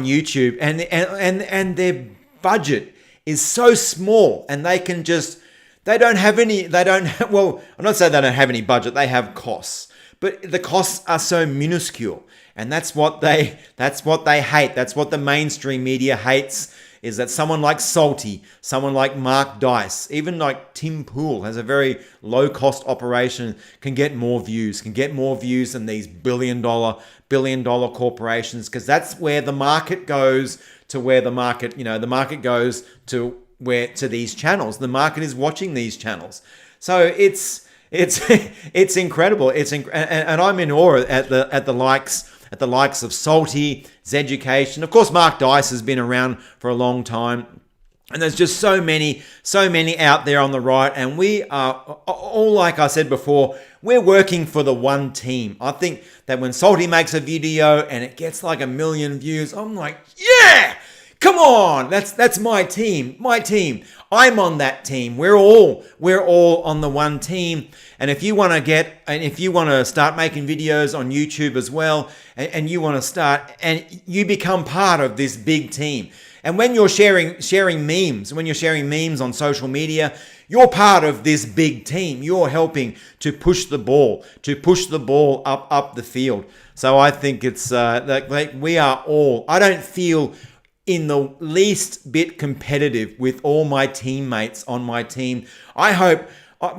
YouTube, and their budget is so small, and I'm not saying they don't have any budget, they have costs, but the costs are so minuscule, and that's what they hate. That's what the mainstream media hates. Is that someone like Salty, someone like Mark Dice, even like Tim Pool has a very low-cost operation, can get more views than these billion dollar corporations, because that's where the market goes to the market goes to these channels. The market is watching these channels. So it's incredible. And I'm in awe at the likes of Salty, Zeducation. Of course, Mark Dice has been around for a long time. And there's just so many out there on the right. And we are all, like I said before, we're working for the one team. I think that when Salty makes a video and it gets 1 million views, I'm like, yeah, Come on, that's my team. My team. I'm on that team. We're all on the one team. And if you want to start making videos on YouTube as well, and you want to start, and you become part of this big team. And when you're sharing memes on social media, you're part of this big team. You're helping to push the ball up the field. So I think it's like we are all. I don't feel in the least bit competitive with all my teammates on my team. I hope.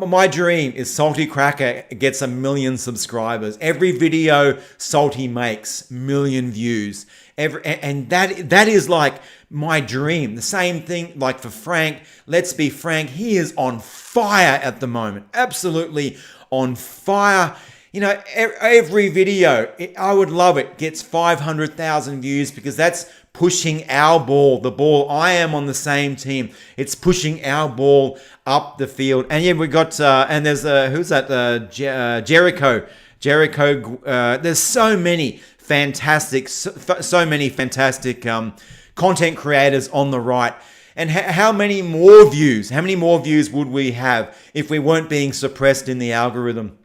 My dream is Salty Cracker gets 1 million subscribers. Every video Salty makes, 1 million views. And that is like my dream. The same thing like for Frank. Let's be frank, he is on fire at the moment. Absolutely on fire. You know, every video, I would love it, gets 500,000 views because that's pushing our ball, the ball. I am on the same team. It's pushing our ball up the field. And yeah, we got, and there's, who's that? Jericho. There's so many fantastic content creators on the right. And how many more views would we have if we weren't being suppressed in the algorithm?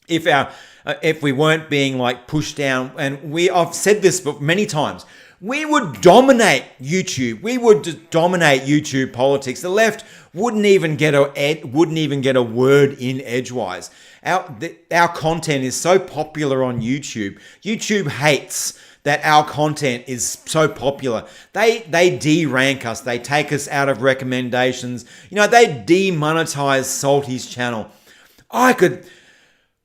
If we weren't being like pushed down, and I've said this many times, we would dominate YouTube. We would just dominate YouTube politics. The left wouldn't even get a word in edgewise. Our content is so popular on YouTube. YouTube hates that our content is so popular. They de-rank us. They take us out of recommendations. You know, they demonetize Salty's channel.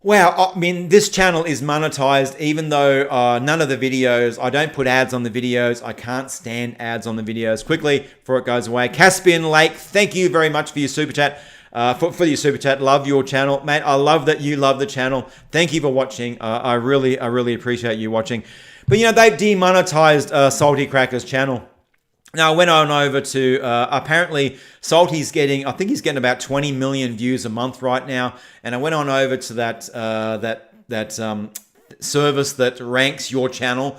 Wow, I mean, this channel is monetized even though none of the videos, I don't put ads on the videos. I can't stand ads on the videos. Quickly, before it goes away, Caspian Lake, thank you very much for your super chat. For your super chat, love your channel. Mate, I love that you love the channel. Thank you for watching. I really appreciate you watching. But, you know, they've demonetized Salty Cracker's channel. Now, I went on over to, apparently, Salty's getting, I think he's getting about 20 million views a month right now. And I went on over to that service that ranks your channel.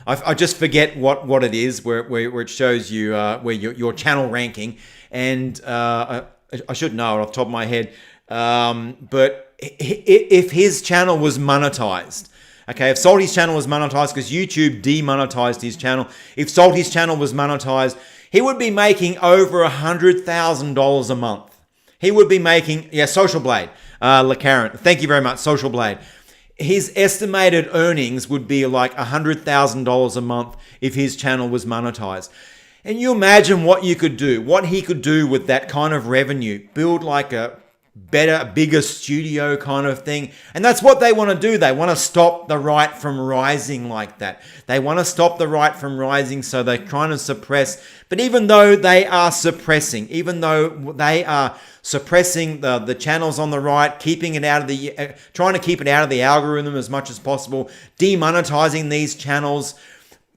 I just forget what it is, where it shows you where your channel ranking. And I should know it off the top of my head. But if his channel was monetized, okay, if Salty's channel was monetized, because YouTube demonetized his channel, if Salty's channel was monetized, he would be making over $100,000 a month. He would be making, Social Blade, LeCarron, thank you very much, Social Blade. His estimated earnings would be like $100,000 a month if his channel was monetized. And you imagine what he could do with that kind of revenue, build like a bigger studio kind of thing. And that's what they want to do. They want to stop the right from rising like that. They want to stop the right from rising, so they're trying to suppress. But even though they are suppressing the channels on the right, trying to keep it out of the algorithm as much as possible, demonetizing these channels,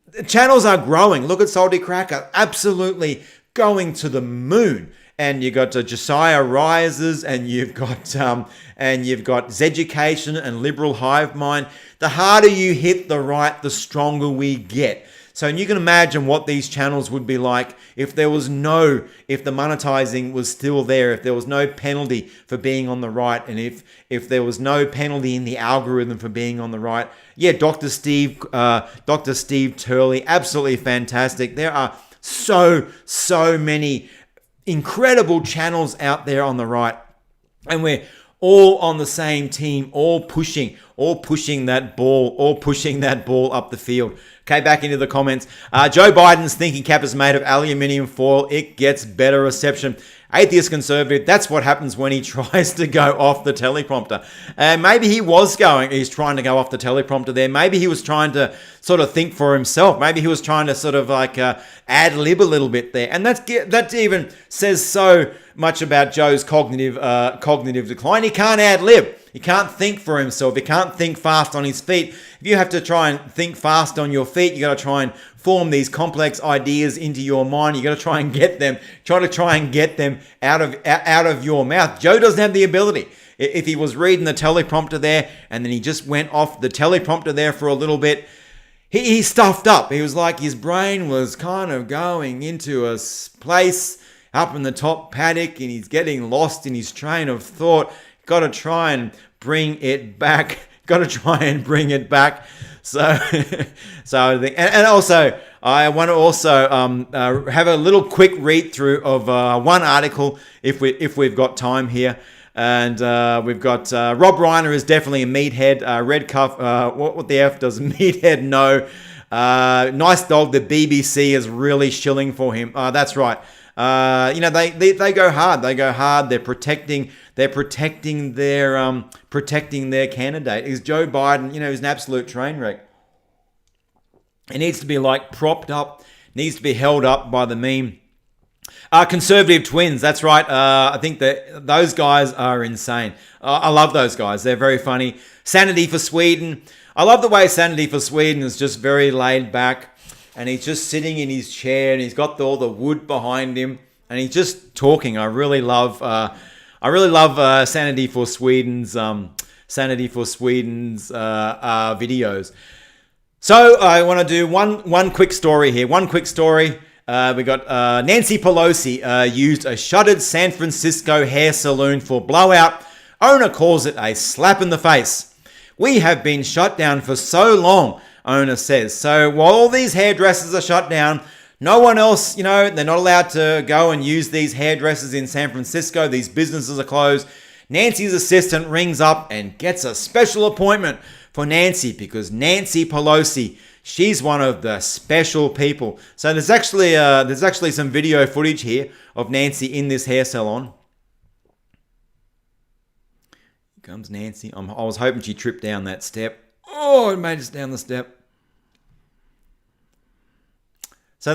the channels are growing. Look at Salty Cracker, absolutely going to the moon. And you've got Josiah Rises, and you've got Zeducation and Liberal Hive Mind. The harder you hit the right, the stronger we get. So you can imagine what these channels would be like if the monetizing was still there, if there was no penalty for being on the right, and if there was no penalty in the algorithm for being on the right. Yeah, Dr. Steve Turley, absolutely fantastic. There are so many incredible channels out there on the right, and we're all on the same team, all pushing that ball up the field. Okay, back into the comments. Joe Biden's thinking cap is made of aluminium foil. It gets better reception. Atheist conservative, that's what happens when he tries to go off the teleprompter. Maybe he's trying to go off the teleprompter there. Maybe he was trying to sort of think for himself. Maybe he was trying to sort of like ad-lib a little bit there. And that even says so much about Joe's cognitive decline. He can't ad-lib. He can't think for himself. He can't think fast on his feet. If you have to try and think fast on your feet, you got to try and form these complex ideas into your mind. You got to try and get them out of your mouth. Joe doesn't have the ability. If he was reading the teleprompter there and then he just went off the teleprompter there for a little bit, he stuffed up. He was like, his brain was kind of going into a place up in the top paddock, and he's getting lost in his train of thought. Got to try and bring it back. So, and also, I want to also have a little quick read through of one article if we've got time here. And we've got Rob Reiner is definitely a meathead. Red Cuff, what the F does meathead know? Nice dog. The BBC is really shilling for him. That's right. They go hard. They're protecting their candidate. Is Joe Biden? He's an absolute train wreck. He needs to be propped up. Needs to be held up by the meme. Conservative twins, that's right. I think that those guys are insane. I love those guys. They're very funny. Sanity for Sweden. I love the way Sanity for Sweden is just very laid back, and he's just sitting in his chair, and he's got all the wood behind him, and he's just talking. I really love Sanity for Sweden's videos. So I want to do one quick story here. We got Nancy Pelosi used a shuttered San Francisco hair salon for blowout. Owner calls it a slap in the face. We have been shut down for so long, owner says. So while all these hairdressers are shut down, no one else, they're not allowed to go and use these hairdressers in San Francisco. These businesses are closed. Nancy's assistant rings up and gets a special appointment for Nancy because Nancy Pelosi, she's one of the special people. So there's actually some video footage here of Nancy in this hair salon. Here comes Nancy. I was hoping she tripped down that step. Oh, it made us down the step. So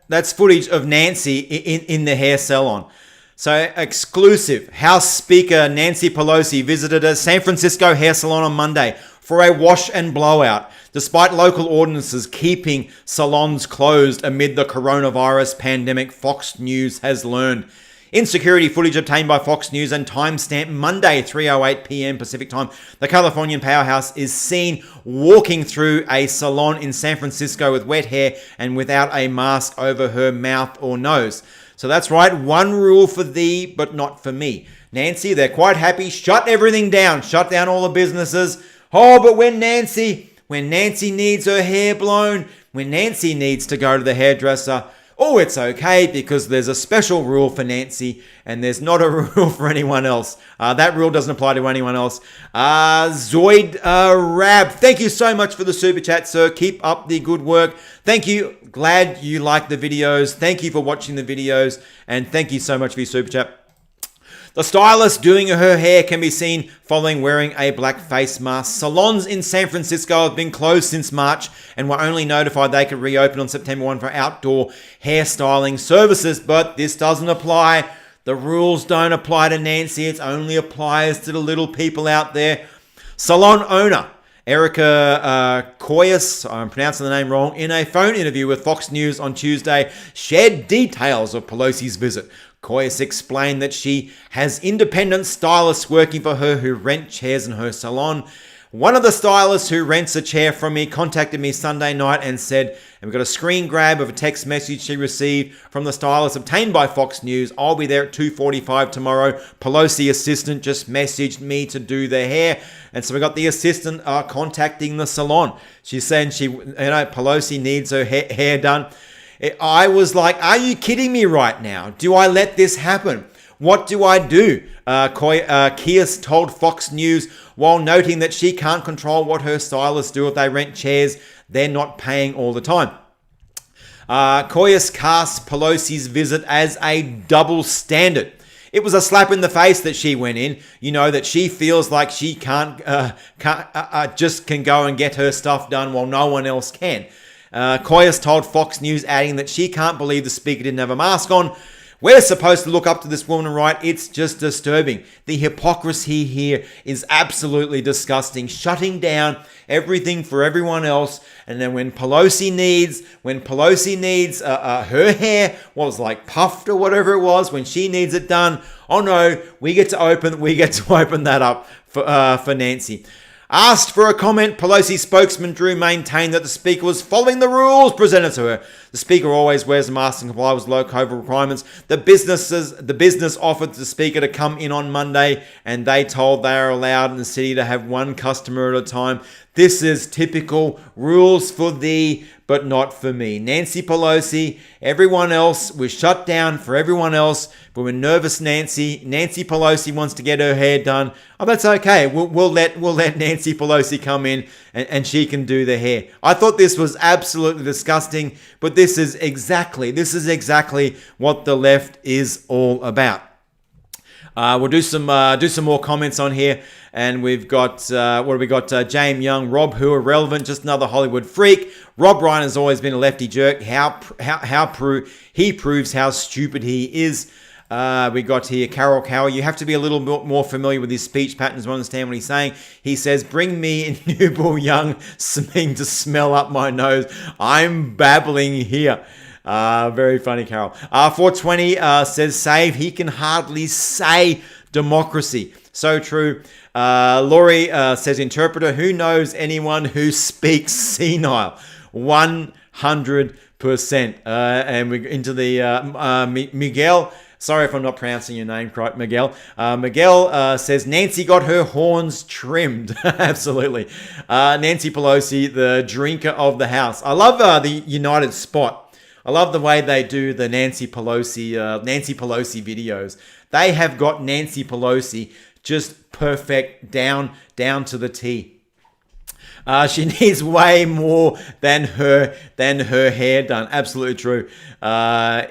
that's footage of Nancy in the hair salon. So exclusive. House Speaker Nancy Pelosi visited a San Francisco hair salon on Monday for a wash and blowout, despite local ordinances keeping salons closed amid the coronavirus pandemic, Fox News has learned. In-security footage obtained by Fox News and timestamp Monday, 3:08 p.m. Pacific time. The Californian powerhouse is seen walking through a salon in San Francisco with wet hair and without a mask over her mouth or nose. So that's right, one rule for thee, but not for me. Nancy, they're quite happy. Shut everything down. Shut down all the businesses. Oh, but when Nancy needs her hair blown, when Nancy needs to go to the hairdresser, oh, it's okay because there's a special rule for Nancy and there's not a rule for anyone else. That rule doesn't apply to anyone else. Zoid Rab, thank you so much for the super chat, sir. Keep up the good work. Thank you. Glad you like the videos. Thank you for watching the videos, and thank you so much for your super chat. The stylist doing her hair can be seen following wearing a black face mask. Salons in San Francisco have been closed since March and were only notified they could reopen on September 1 for outdoor hairstyling services, but this doesn't apply. The rules don't apply to Nancy. It only applies to the little people out there. Salon owner Erica Koyas, I'm pronouncing the name wrong, in a phone interview with Fox News on Tuesday, shared details of Pelosi's visit. Koyas explained that she has independent stylists working for her who rent chairs in her salon. One of the stylists who rents a chair from me contacted me Sunday night and said, and we've got a screen grab of a text message she received from the stylist obtained by Fox News. I'll be there at 2:45 tomorrow. Pelosi assistant just messaged me to do the hair. And so we got the assistant contacting the salon. She's saying Pelosi needs her hair done. I was like, are you kidding me right now? Do I let this happen? What do I do? Kias told Fox News while noting that she can't control what her stylists do if they rent chairs they're not paying all the time. Koyas cast Pelosi's visit as a double standard. It was a slap in the face that she went in. That she feels like she can't can go and get her stuff done while no one else can. Koyas told Fox News, adding that she can't believe the speaker didn't have a mask on. We're supposed to look up to this woman, right? It's just disturbing. The hypocrisy here is absolutely disgusting. Shutting down everything for everyone else. And then when Pelosi needs her hair was puffed or whatever it was, when she needs it done, oh no, we get to open that up for Nancy. Asked for a comment, Pelosi spokesman Drew maintained that the speaker was following the rules presented to her. The speaker always wears a mask and complies with low COVID requirements. The business offered the speaker to come in on Monday, and they told they are allowed in the city to have one customer at a time. This is typical rules for thee, but not for me. Nancy Pelosi, everyone else was shut down for everyone else. But when nervous Nancy Pelosi wants to get her hair done, oh, that's okay. We'll let Nancy Pelosi come in and she can do the hair. I thought this was absolutely disgusting, but this is exactly what the left is all about. We'll do some more comments on here, and we've got what have we got? James Young, Rob Who irrelevant, just another Hollywood freak. Rob Ryan has always been a lefty jerk. He proves how stupid he is. We got here Carol Cower. You have to be a little bit more familiar with his speech patterns to understand what he's saying. He says, "Bring me Newell Young something to smell up my nose. I'm babbling here." Very funny, Carol. 420 says, "Save." He can hardly say democracy. So true. Laurie says, "Interpreter, who knows anyone who speaks senile?" 100%. And we're into the Miguel. Sorry if I'm not pronouncing your name right, Miguel. Miguel says, "Nancy got her horns trimmed." Absolutely. Nancy Pelosi, the drinker of the House. I love the United Spot. I love the way they do the Nancy Pelosi videos. They have got Nancy Pelosi just perfect down to the T. She needs way more than her hair done. Absolutely true.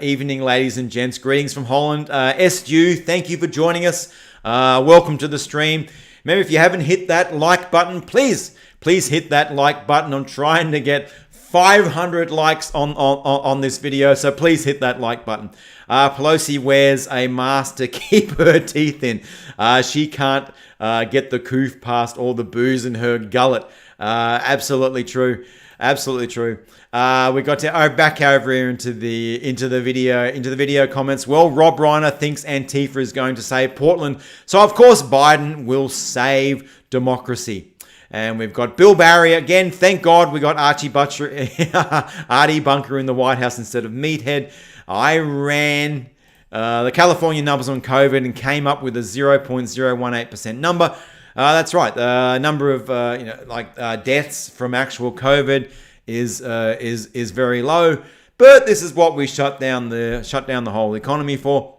Evening, ladies and gents. Greetings from Holland. SU, thank you for joining us. Welcome to the stream. Remember, if you haven't hit that like button, please hit that like button. I'm trying to get 500 likes on this video, so please hit that like button. Pelosi wears a mask to keep her teeth in. She can't get the coof past all the booze in her gullet. Absolutely true. Absolutely true. We got to back over here into the video comments. Well, Rob Reiner thinks Antifa is going to save Portland, so of course Biden will save democracy. And we've got Bill Barry again. Thank God we got Artie Bunker in the White House instead of Meathead. I ran the California numbers on COVID and came up with a 0.018% number. That's right. The number of deaths from actual COVID is very low. But this is what we shut down the whole economy for.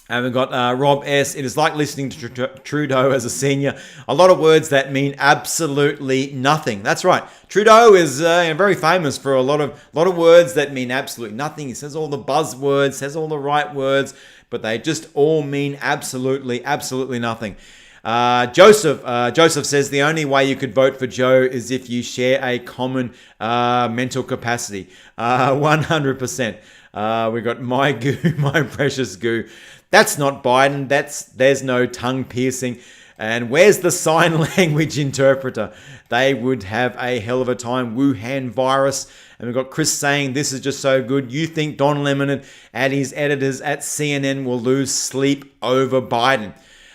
And we've got Rob S. It is like listening to Trudeau as a senior. A lot of words that mean absolutely nothing. That's right. Trudeau is very famous for a lot of words that mean absolutely nothing. He says all the buzzwords, says all the right words, but they just all mean absolutely nothing. Joseph says the only way you could vote for Joe is if you share a common mental capacity. 100%. We got my goo, my precious goo. That's not Biden. There's no tongue piercing. And where's the sign language interpreter? They would have a hell of a time. Wuhan virus. And we've got Chris saying, this is just so good. You think Don Lemon and his editors at CNN will lose sleep over Biden?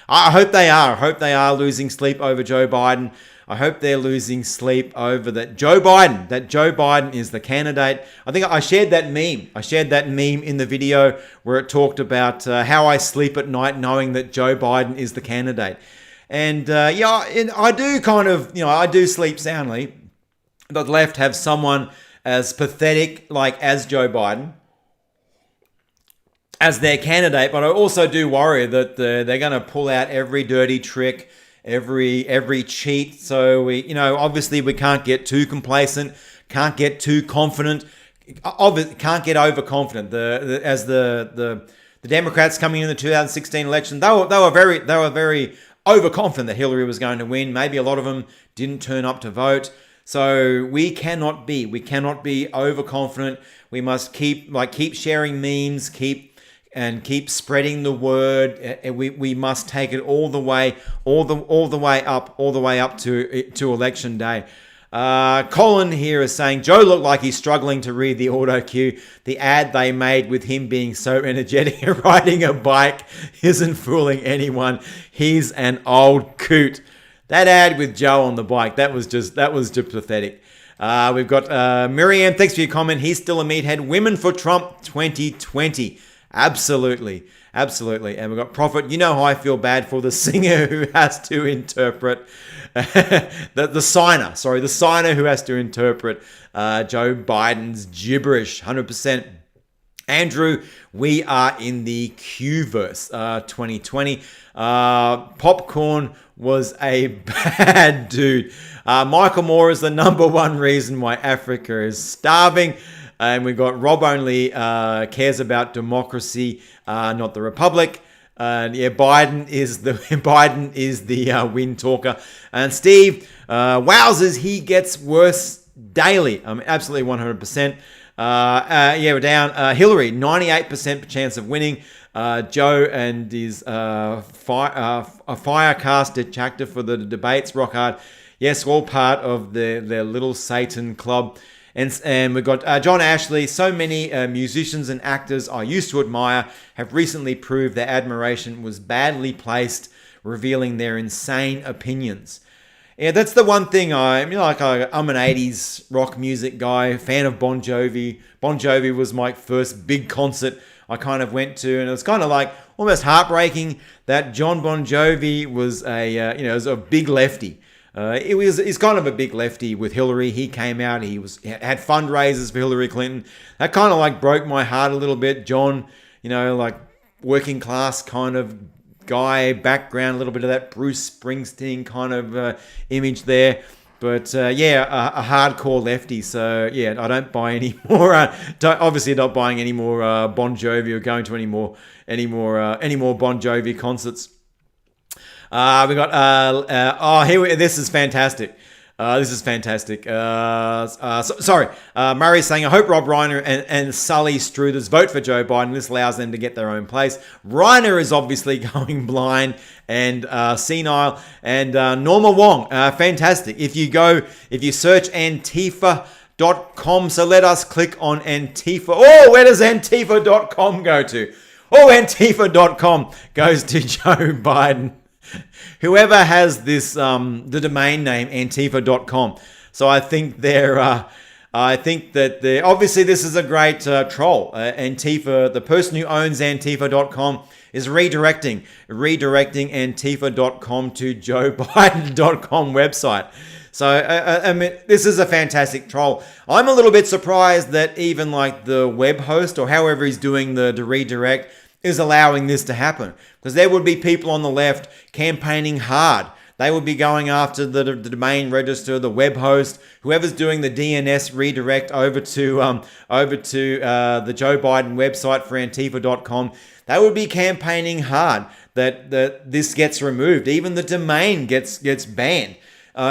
I hope they are. I hope they are losing sleep over Joe Biden. I hope they're losing sleep over that Joe Biden is the candidate. I think I shared that meme. In the video where it talked about how I sleep at night knowing that Joe Biden is the candidate. And I do kind of, I do sleep soundly. The left have someone as pathetic as Joe Biden as their candidate, but I also do worry that they're going to pull out every dirty trick, every cheat. So obviously we can't get too complacent, can't get too confident, can't get overconfident. The Democrats coming in the 2016 election, they were very overconfident that Hillary was going to win. Maybe a lot of them didn't turn up to vote. So we cannot be overconfident. We must keep sharing memes, keep spreading the word. We must take it all the way up to election day. Colin here is saying Joe looked like he's struggling to read the auto cue. The ad they made with him being so energetic and riding a bike isn't fooling anyone. He's an old coot. that ad with Joe on the bike, that was just pathetic. We've got Miriam, thanks for your comment. He's still a meathead. Women for Trump 2020. Absolutely. And we've got Prophet. You know how I feel bad for the singer who has to interpret the signer who has to interpret Joe Biden's gibberish. 100%. Andrew, we are in the Q-verse 2020. Popcorn was a bad dude. Michael Moore is the number one reason why Africa is starving. And we've got Rob only cares about democracy, not the republic. Biden is the win talker. And Steve, wowzers, he gets worse daily. Absolutely 100%. We're down. Hillary, 98% chance of winning. Joe and his a firecast detractor for the debates. Rock hard. Yes, all part of their little Satan club. And we've got John Ashley. So many musicians and actors I used to admire have recently proved their admiration was badly placed, revealing their insane opinions. Yeah, that's the one thing I'm an 80s rock music guy, fan of Bon Jovi. Bon Jovi was my first big concert I kind of went to, and it was kind of like almost heartbreaking that John Bon Jovi was was a big lefty. He's kind of a big lefty with Hillary. He came out, he had fundraisers for Hillary Clinton. That kind of like broke my heart a little bit. John, like working class kind of guy, background, a little bit of that Bruce Springsteen kind of image there. But a hardcore lefty. So yeah, I don't buy any more. Obviously, not buying any more Bon Jovi or going to any more Bon Jovi concerts. We got this is fantastic. Murray's saying, I hope Rob Reiner and Sully Struthers vote for Joe Biden. This allows them to get their own place. Reiner is obviously going blind and senile. And Norma Wong, fantastic. If you search Antifa.com, so let us click on Antifa. Oh, where does Antifa.com go to? Oh, Antifa.com goes to Joe Biden. Whoever has this, the domain name Antifa.com. So I think obviously this is a great troll. Antifa, the person who owns Antifa.com is redirecting Antifa.com to JoeBiden.com website. So this is a fantastic troll. I'm a little bit surprised that even like the web host or however he's doing the redirect is allowing this to happen, because there would be people on the left campaigning hard. They would be going after the domain register, the web host, whoever's doing the DNS redirect over to the Joe Biden website for Antifa.com. They would be campaigning hard that this gets removed. Even the domain gets banned.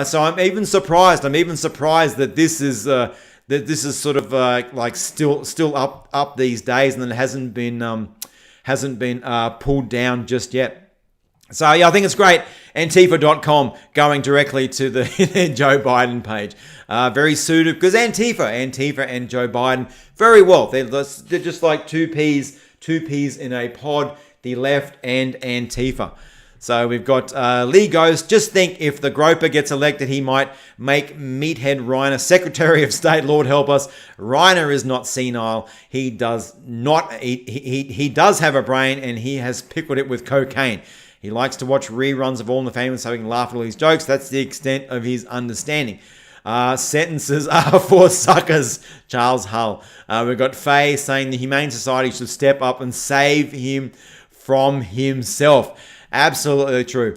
So I'm even surprised that this is sort of like still up these days, and it hasn't been pulled down just yet. So yeah, I think it's great. Antifa.com going directly to the Joe Biden page. Very suited, because Antifa and Joe Biden, very well. They're just like two peas in a pod, the left and Antifa. So we've got Lee Ghost. Just think, if the Groper gets elected, he might make Meathead Reiner Secretary of State. Lord help us. Reiner is not senile. He does not. He does have a brain, and he has pickled it with cocaine. He likes to watch reruns of All in the Family so he can laugh at all his jokes. That's the extent of his understanding. Sentences are for suckers. Charles Hull. We've got Faye saying the Humane Society should step up and save him from himself. Absolutely true.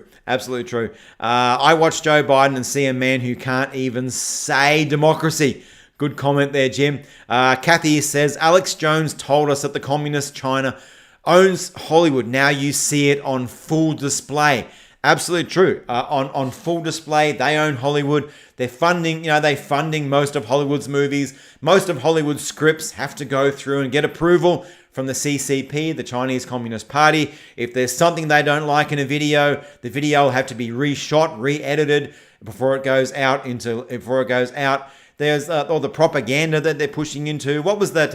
I watch Joe Biden and see a man who can't even say democracy. Good comment there, Jim. Kathy says, Alex Jones told us that the communist China owns Hollywood. Now you see it on full display. Absolutely true. On full display, they own Hollywood. They're funding most of Hollywood's movies. Most of Hollywood's scripts have to go through and get approval from the CCP, the Chinese Communist Party. If there's something they don't like in a video, the video will have to be reshot, re-edited before it goes out. There's all the propaganda that they're pushing into. What was that?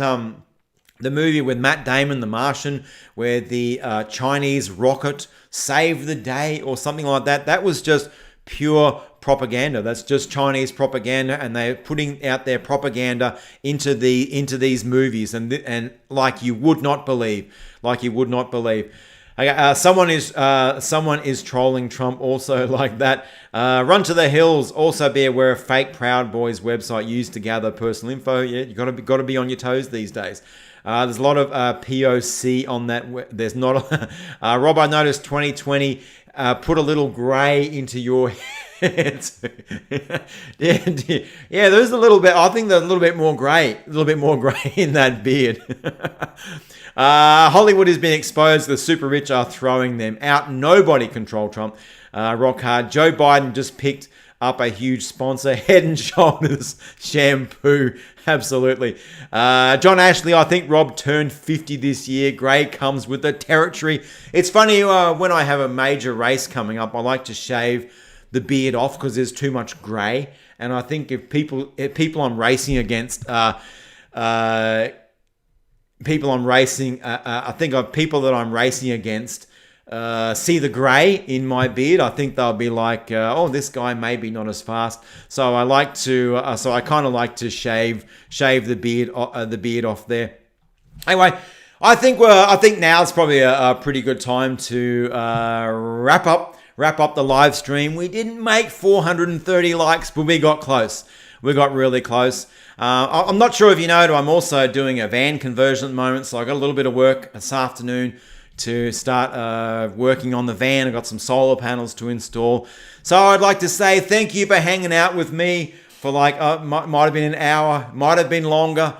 The movie with Matt Damon, The Martian, where the Chinese rocket saved the day or something like that. That was just pure propaganda. That's just Chinese propaganda, and they're putting out their propaganda into these movies, and like you would not believe, Okay, someone is trolling Trump also like that. Run to the hills. Also be aware of fake Proud Boys website used to gather personal info. Yeah, you got to be on your toes these days. There's a lot of POC on that. There's not. Rob, I noticed 2020 put a little grey into your head. Yeah, there's a little bit. I think there's a little bit more grey in that beard. Hollywood has been exposed. The super rich are throwing them out. Nobody control Trump. Rock hard. Joe Biden just picked up a huge sponsor. Head and Shoulders shampoo. Absolutely. John Ashley, I think Rob turned 50 this year. Grey comes with the territory. It's funny, when I have a major race coming up, I like to shave the beard off because there's too much grey. And I think if people I'm racing against people that I'm racing against see the grey in my beard, I think they'll be like, oh, this guy maybe not as fast. So I like to, I kind of like to shave the beard off there. Anyway, I think now is probably a pretty good time to wrap up the live stream. We didn't make 430 likes, but we got close. We got really close. I'm not sure if you know, I'm also doing a van conversion at the moment, so I got a little bit of work this afternoon to start working on the van. I got some solar panels to install. So I'd like to say thank you for hanging out with me for might have been an hour, might have been longer.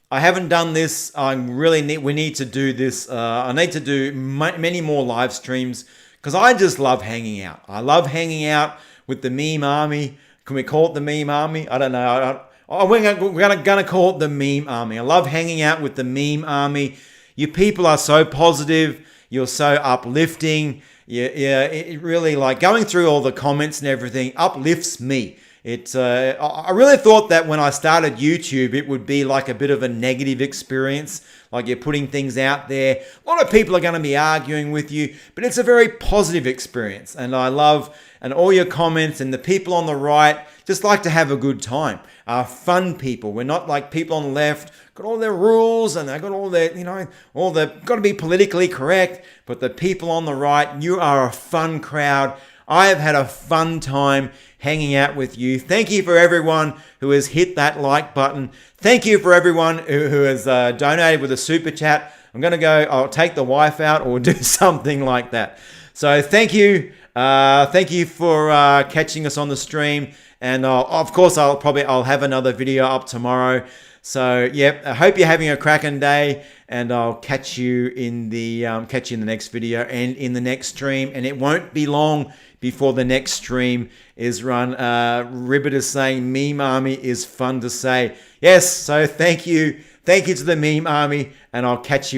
I haven't done this. We need to do this. I need to do many more live streams because I just love hanging out. I love hanging out with the meme army. Can we call it the meme army? I don't know. We're gonna call it the meme army. I love hanging out with the meme army. You people are so positive. You're so uplifting. It really, like, going through all the comments and everything uplifts me. I really thought that when I started YouTube, it would be like a bit of a negative experience. Like, you're putting things out there. A lot of people are going to be arguing with you, but it's a very positive experience. And I love, and all your comments, and the people on the right just like to have a good time. Fun people. We're not like people on the left, got all their rules and they got all their, got to be politically correct. But the people on the right, you are a fun crowd. I have had a fun time hanging out with you. Thank you for everyone who has hit that like button. Thank you for everyone who has donated with a super chat. I'll take the wife out or do something like that. So thank you. Thank you for catching us on the stream. And of course, I'll have another video up tomorrow. So yep, I hope you're having a cracking day, and I'll catch you in the next video and in the next stream. And it won't be long before the next stream is run. Ribbit is saying meme army is fun to say. Yes, so thank you to the meme army, and I'll catch you